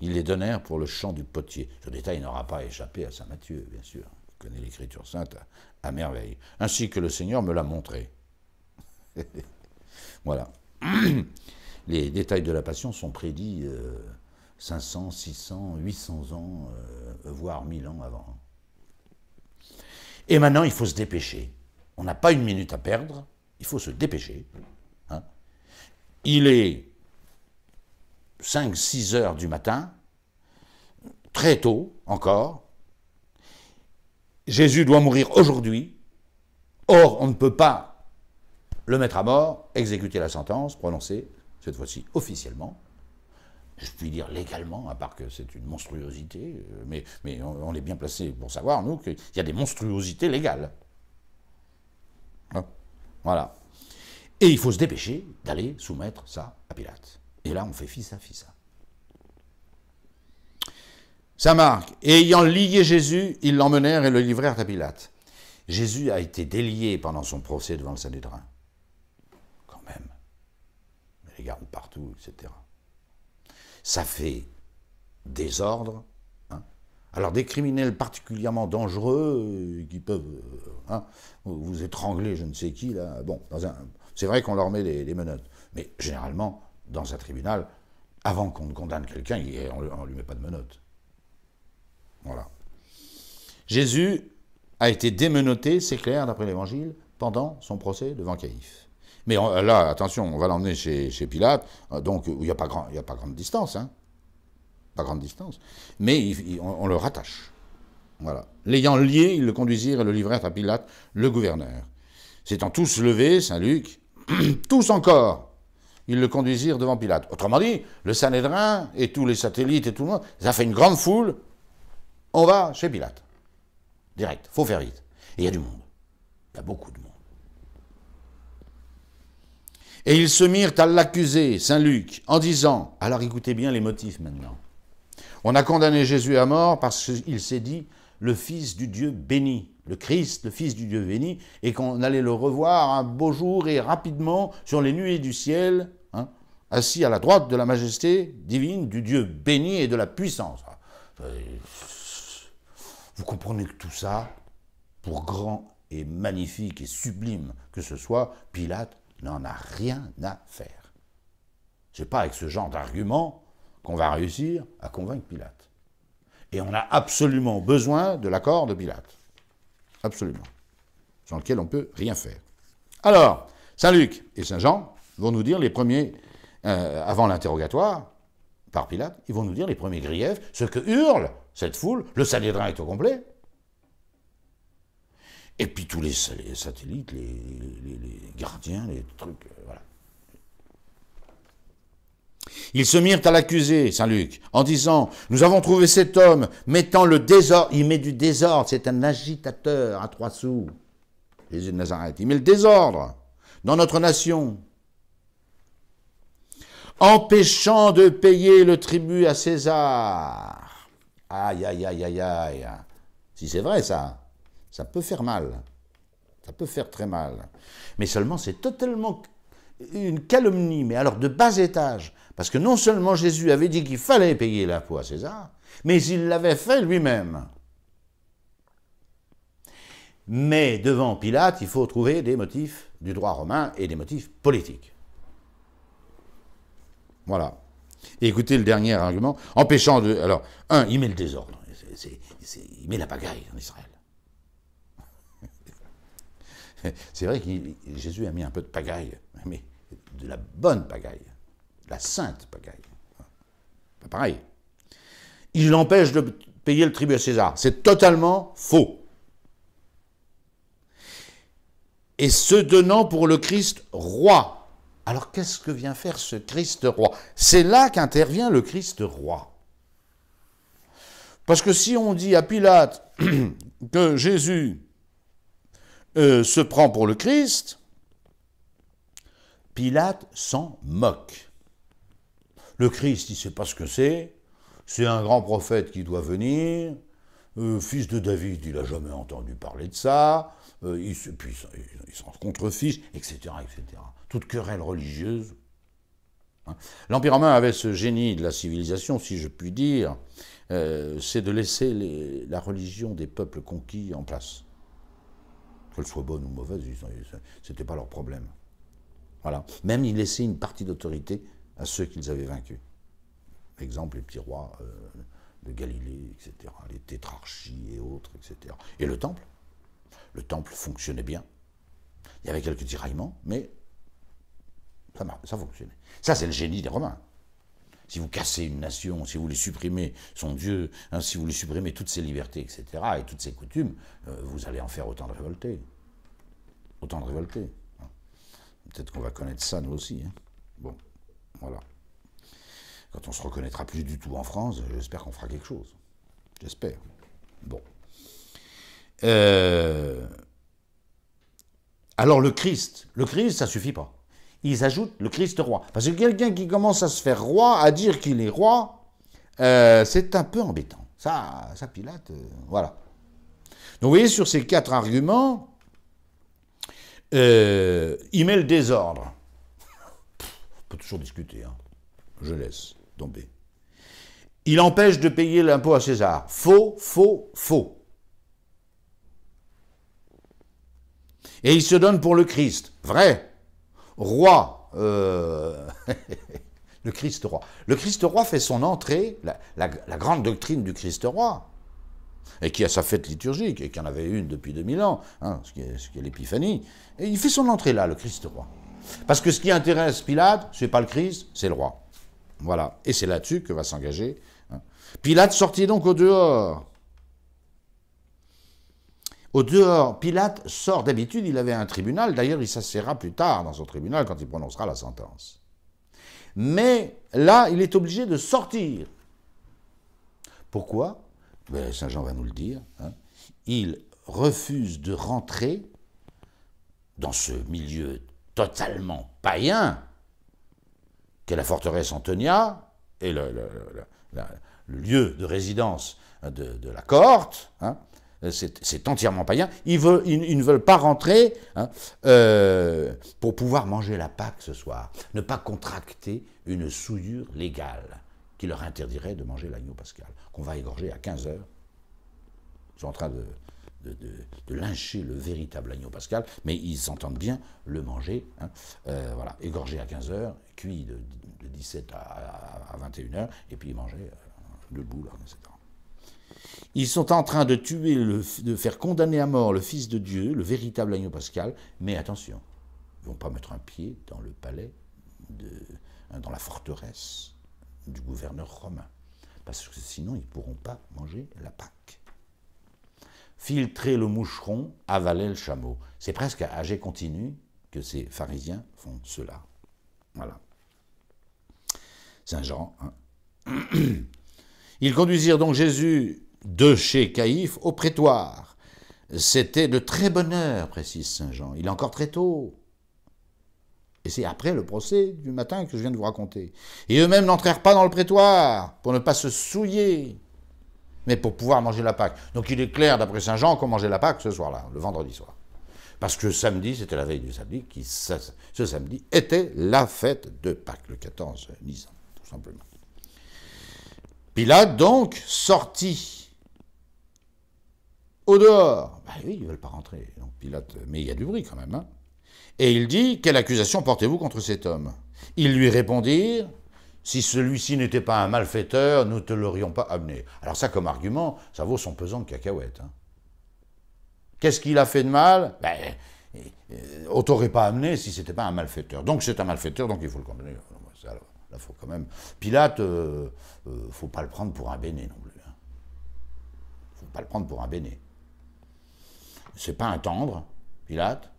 Ils les donnèrent pour le champ du potier. Ce détail n'aura pas échappé à saint Matthieu, bien sûr. Il connaît l'Écriture sainte à merveille. Ainsi que le Seigneur me l'a montré. Voilà. Les détails de la Passion sont prédits 500, 600, 800 ans, voire 1000 ans avant. Et maintenant, il faut se dépêcher. On n'a pas une minute à perdre, il faut se dépêcher. Hein. Il est 5-6 heures du matin, très tôt encore. Jésus doit mourir aujourd'hui. Or, on ne peut pas le mettre à mort, exécuter la sentence, prononcée, cette fois-ci officiellement. Je puis dire légalement, à part que c'est une monstruosité, mais on est bien placé pour savoir, nous, qu'il y a des monstruosités légales. Voilà. Et il faut se dépêcher d'aller soumettre ça à Pilate. Et là, on fait fissa. Saint Marc, ayant lié Jésus, ils l'emmenèrent et le livrèrent à Pilate. Jésus a été délié pendant son procès devant le Sanhédrin. Quand même. Les gardes partout, etc. Ça fait désordre. Hein. Alors des criminels particulièrement dangereux qui peuvent vous étrangler, je ne sais qui, là. Bon, c'est vrai qu'on leur met les menottes. Mais généralement, dans un tribunal, avant qu'on ne condamne quelqu'un, on ne lui met pas de menottes. Voilà. Jésus a été démenotté, c'est clair, d'après l'Évangile, pendant son procès devant Caïphe. Mais là, attention, on va l'emmener chez Pilate, donc il n'y a pas grande distance, hein. Pas grande distance. Mais on le rattache. Voilà. L'ayant lié, ils le conduisirent et le livrèrent à Pilate, le gouverneur. S'étant tous levés, Saint Luc, tous encore, ils le conduisirent devant Pilate. Autrement dit, le Sanhédrin et tous les satellites et tout le monde, ça fait une grande foule, on va chez Pilate. Direct, faut faire vite. Et il y a du monde. Il y a beaucoup de monde. Et ils se mirent à l'accuser, Saint Luc, en disant, alors écoutez bien les motifs maintenant, on a condamné Jésus à mort parce qu'il s'est dit le Fils du Dieu béni, le Christ, le Fils du Dieu béni, et qu'on allait le revoir un beau jour et rapidement sur les nuées du ciel, hein, assis à la droite de la majesté divine du Dieu béni et de la puissance. Vous comprenez que tout ça, pour grand et magnifique et sublime que ce soit, Pilate n'en a rien à faire. C'est pas avec ce genre d'argument qu'on va réussir à convaincre Pilate. Et on a absolument besoin de l'accord de Pilate. absolument, sans lequel on ne peut rien faire. Alors, Saint Luc et Saint Jean vont nous dire les premiers, avant l'interrogatoire, par Pilate, ils vont nous dire les premiers griefs, ce que hurle cette foule, le Sanhédrin est au complet, et puis tous les satellites, les gardiens, les trucs, voilà. Ils se mirent à l'accuser, Saint Luc, en disant « Nous avons trouvé cet homme mettant le désordre. » Il met du désordre, c'est un agitateur à 3 sous. Jésus de Nazareth. Il met le désordre dans notre nation, empêchant de payer le tribut à César. Aïe, aïe, aïe, aïe, aïe. Si c'est vrai, ça peut faire mal. Ça peut faire très mal. Mais seulement, c'est totalement une calomnie, mais alors de bas étage. Parce que non seulement Jésus avait dit qu'il fallait payer l'impôt à César, mais il l'avait fait lui-même. Mais devant Pilate, il faut trouver des motifs du droit romain et des motifs politiques. Voilà. Et écoutez le dernier argument, empêchant de... Alors, il met le désordre. Il met la pagaille en Israël. C'est vrai que Jésus a mis un peu de pagaille, mais de la bonne pagaille, la sainte pagaille. Pas pareil. Il l'empêche de payer le tribut à César. C'est totalement faux. Et se donnant pour le Christ roi. Alors qu'est-ce que vient faire ce Christ roi? C'est là qu'intervient le Christ roi. Parce que si on dit à Pilate que Jésus se prend pour le Christ, Pilate s'en moque. Le Christ, il ne sait pas ce que c'est un grand prophète qui doit venir, fils de David, il n'a jamais entendu parler de ça, il s'en contrefiche, etc., etc. Toute querelle religieuse. Hein. L'Empire romain avait ce génie de la civilisation, si je puis dire, c'est de laisser la religion des peuples conquis en place. Qu'elle soit bonne ou mauvaise, ce n'était pas leur problème. Voilà. Même ils laissaient une partie d'autorité à ceux qu'ils avaient vaincus. Exemple, les petits rois de Galilée, etc., les tétrarchies et autres, etc. Et le temple fonctionnait bien. Il y avait quelques tiraillements, mais ça fonctionnait. Ça, c'est le génie des Romains. Si vous cassez une nation, si vous voulez supprimer son Dieu, hein, si vous voulez supprimer toutes ses libertés, etc., et toutes ses coutumes, vous allez en faire autant de révoltés. Autant de révoltés. Hein. Peut-être qu'on va connaître ça, nous aussi. Hein. Bon, voilà. Quand on se reconnaîtra plus du tout en France, j'espère qu'on fera quelque chose. J'espère. Bon. Alors le Christ, ça suffit pas. Ils ajoutent le Christ roi. Parce que quelqu'un qui commence à se faire roi, à dire qu'il est roi, c'est un peu embêtant. Ça Pilate, voilà. Donc vous voyez, sur ces 4 arguments, il met le désordre. On peut toujours discuter, hein. Je laisse tomber. Il empêche de payer l'impôt à César. Faux, faux, faux. Et il se donne pour le Christ. Vrai. Roi. Le Christ roi. Le Christ roi fait son entrée, la grande doctrine du Christ roi, et qui a sa fête liturgique, et qui en avait une depuis 2000 ans, hein, ce qui est l'épiphanie, et il fait son entrée là, le Christ roi. Parce que ce qui intéresse Pilate, c'est pas le Christ, c'est le roi. Voilà. Et c'est là-dessus que va s'engager. Hein. Pilate sortit donc au dehors. Au dehors, Pilate sort. D'habitude, il avait un tribunal. D'ailleurs, il s'assiera plus tard dans son tribunal quand il prononcera la sentence. Mais là, il est obligé de sortir. Pourquoi? Ben, Saint Jean va nous le dire. Hein. Il refuse de rentrer dans ce milieu totalement païen qu'est la forteresse Antonia et le lieu de résidence de la cohorte. Hein. C'est entièrement païen. Ils ne veulent pas rentrer, hein, pour pouvoir manger la Pâque ce soir. Ne pas contracter une souillure légale qui leur interdirait de manger l'agneau pascal, qu'on va égorger à 15 heures. Ils sont en train de lyncher le véritable agneau pascal, mais ils s'entendent bien le manger. Hein, voilà, égorgé à 15 heures, cuit de 17 à 21 heures, et puis manger debout, là, etc. Ils sont en train de tuer, de faire condamner à mort le Fils de Dieu, le véritable agneau pascal, mais attention, ils ne vont pas mettre un pied dans le palais, dans la forteresse du gouverneur romain, parce que sinon ils ne pourront pas manger la Pâque. Filtrer le moucheron, avaler le chameau. C'est presque à jet continu que ces pharisiens font cela. Voilà. Saint Jean. Hein. Ils conduisirent donc Jésus de chez Caïphe au prétoire. C'était de très bonne heure, précise Saint Jean. Il est encore très tôt. Et c'est après le procès du matin que je viens de vous raconter. Et eux-mêmes n'entrèrent pas dans le prétoire pour ne pas se souiller, mais pour pouvoir manger la Pâque. Donc il est clair, d'après Saint Jean, qu'on mangeait la Pâque ce soir-là, le vendredi soir. Parce que samedi, c'était la veille du samedi, ce samedi était la fête de Pâques, le 14 Nisan, tout simplement. Pilate, donc, sortit au dehors. Ben oui, ils ne veulent pas rentrer. Donc, Pilate, mais il y a du bruit quand même. Hein. Et il dit, quelle accusation portez-vous contre cet homme? Ils lui répondirent, si celui-ci n'était pas un malfaiteur, nous ne te l'aurions pas amené. Alors ça, comme argument, ça vaut son pesant de cacahuètes. Hein. Qu'est-ce qu'il a fait de mal? Ben, on t'aurait pas amené si c'était pas un malfaiteur. Donc c'est un malfaiteur, donc il faut le condamner. Là, faut quand même. Pilate, faut pas le prendre pour un béné non plus. Hein. Faut pas le prendre pour un béné. C'est pas un tendre, Pilate,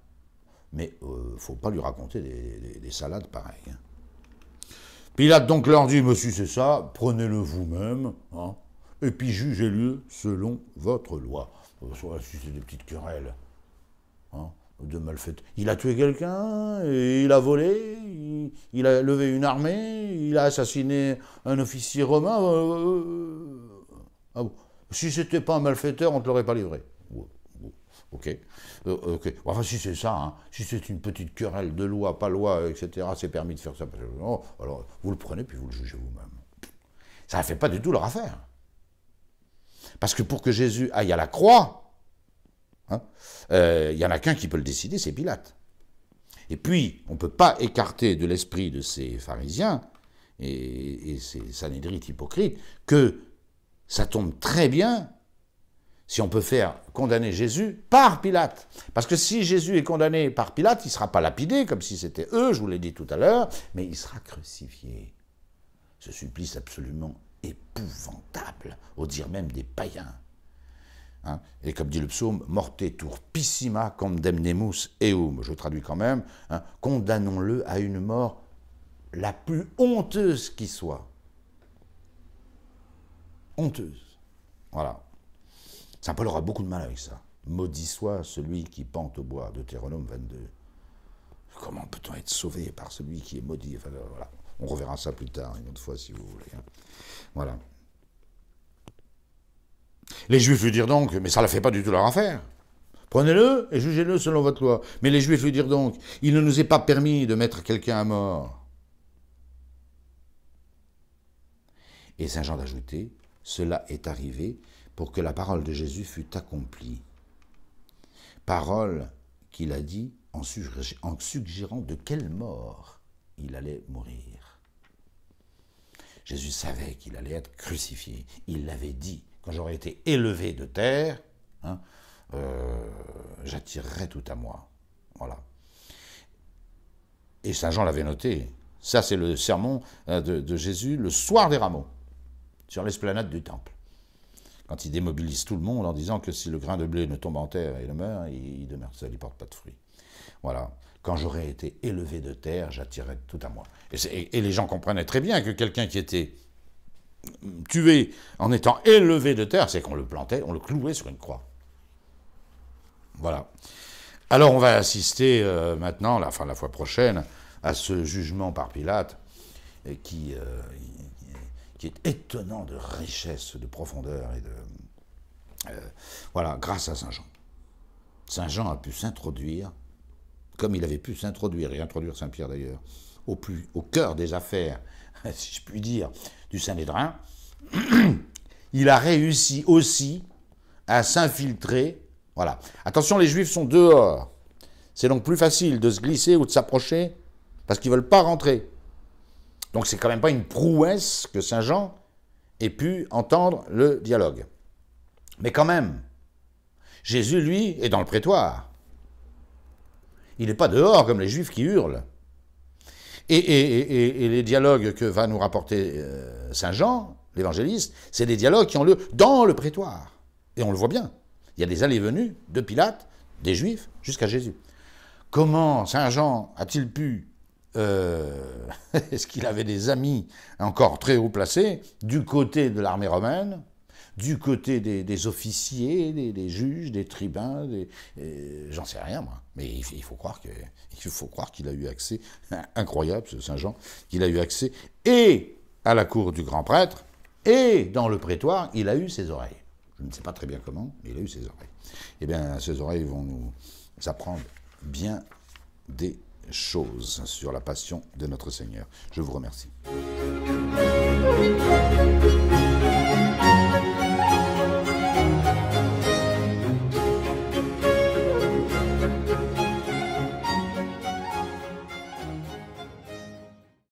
mais faut pas lui raconter des salades pareilles. Hein. Pilate donc leur dit, monsieur c'est ça, prenez-le vous-même, hein, et puis jugez-le selon votre loi. Si c'est des petites querelles, hein, de malfaiteurs. Il a tué quelqu'un, il a volé, il a levé une armée, il a assassiné un officier romain. Ah bon. Si c'était pas un malfaiteur, on ne te l'aurait pas livré. Ok. Enfin, si c'est ça, hein, si c'est une petite querelle de loi, pas loi, etc., c'est permis de faire ça. Non, alors vous le prenez puis vous le jugez vous-même. Ça ne fait pas du tout leur affaire. Parce que pour que Jésus aille à la croix, hein, y en a qu'un qui peut le décider, c'est Pilate. Et puis, on ne peut pas écarter de l'esprit de ces pharisiens et ces sanédrites hypocrites que ça tombe très bien si on peut faire condamner Jésus par Pilate. Parce que si Jésus est condamné par Pilate, il ne sera pas lapidé, comme si c'était eux, je vous l'ai dit tout à l'heure, mais il sera crucifié. Ce supplice absolument épouvantable, au dire même des païens. Hein, et comme dit le psaume, morte turpissima condemnemus eum. Je traduis quand même, hein, condamnons-le à une mort la plus honteuse qui soit. Honteuse. Voilà. Saint Paul aura beaucoup de mal avec ça. Maudit soit celui qui pend au bois, Deutéronome 22. Comment peut-on être sauvé par celui qui est maudit? Enfin, voilà. On reverra ça plus tard, une autre fois, si vous voulez. Voilà. Les Juifs lui dirent donc, mais ça ne fait pas du tout leur affaire. Prenez-le et jugez-le selon votre loi. Mais les Juifs lui dirent donc, il ne nous est pas permis de mettre quelqu'un à mort. Et Saint Jean d'ajouter, cela est arrivé pour que la parole de Jésus fût accomplie. Parole qu'il a dit en suggérant de quelle mort il allait mourir. Jésus savait qu'il allait être crucifié. Il l'avait dit, quand j'aurais été élevé de terre, hein, j'attirerai tout à moi. Voilà. Et Saint Jean l'avait noté. Ça, c'est le sermon de Jésus le soir des rameaux, sur l'esplanade du temple. Quand il démobilise tout le monde en disant que si le grain de blé ne tombe en terre et ne meurt, il demeure seul, il ne porte pas de fruits. Voilà. Quand j'aurais été élevé de terre, j'attirerai tout à moi. Et les gens comprenaient très bien que quelqu'un qui était tué en étant élevé de terre, c'est qu'on le plantait, on le clouait sur une croix. Voilà. Alors on va assister maintenant, la fois prochaine, à ce jugement par Pilate qui est étonnant de richesse, de profondeur et de... voilà, grâce à Saint Jean. Saint Jean a pu s'introduire, comme il avait pu s'introduire, et introduire Saint Pierre d'ailleurs, au cœur des affaires, si je puis dire, du Sanhédrin. Il a réussi aussi à s'infiltrer. Voilà. Attention, les Juifs sont dehors. C'est donc plus facile de se glisser ou de s'approcher parce qu'ils ne veulent pas rentrer. Donc c'est quand même pas une prouesse que Saint Jean ait pu entendre le dialogue. Mais quand même, Jésus, lui, est dans le prétoire. Il n'est pas dehors comme les Juifs qui hurlent. Et les dialogues que va nous rapporter Saint Jean, l'évangéliste, c'est des dialogues qui ont lieu dans le prétoire. Et on le voit bien. Il y a des allées-venues de Pilate, des Juifs, jusqu'à Jésus. Comment Saint Jean a-t-il pu... est-ce qu'il avait des amis encore très haut placés du côté de l'armée romaine, du côté des officiers, des juges, des tribuns, j'en sais rien moi. Mais il faut croire qu'il a eu accès, incroyable ce Saint Jean, qu'il a eu accès et à la cour du grand prêtre et dans le prétoire, il a eu ses oreilles. Je ne sais pas très bien comment, mais il a eu ses oreilles. Eh bien, ces oreilles vont nous apprendre bien des choses sur la passion de notre Seigneur. Je vous remercie.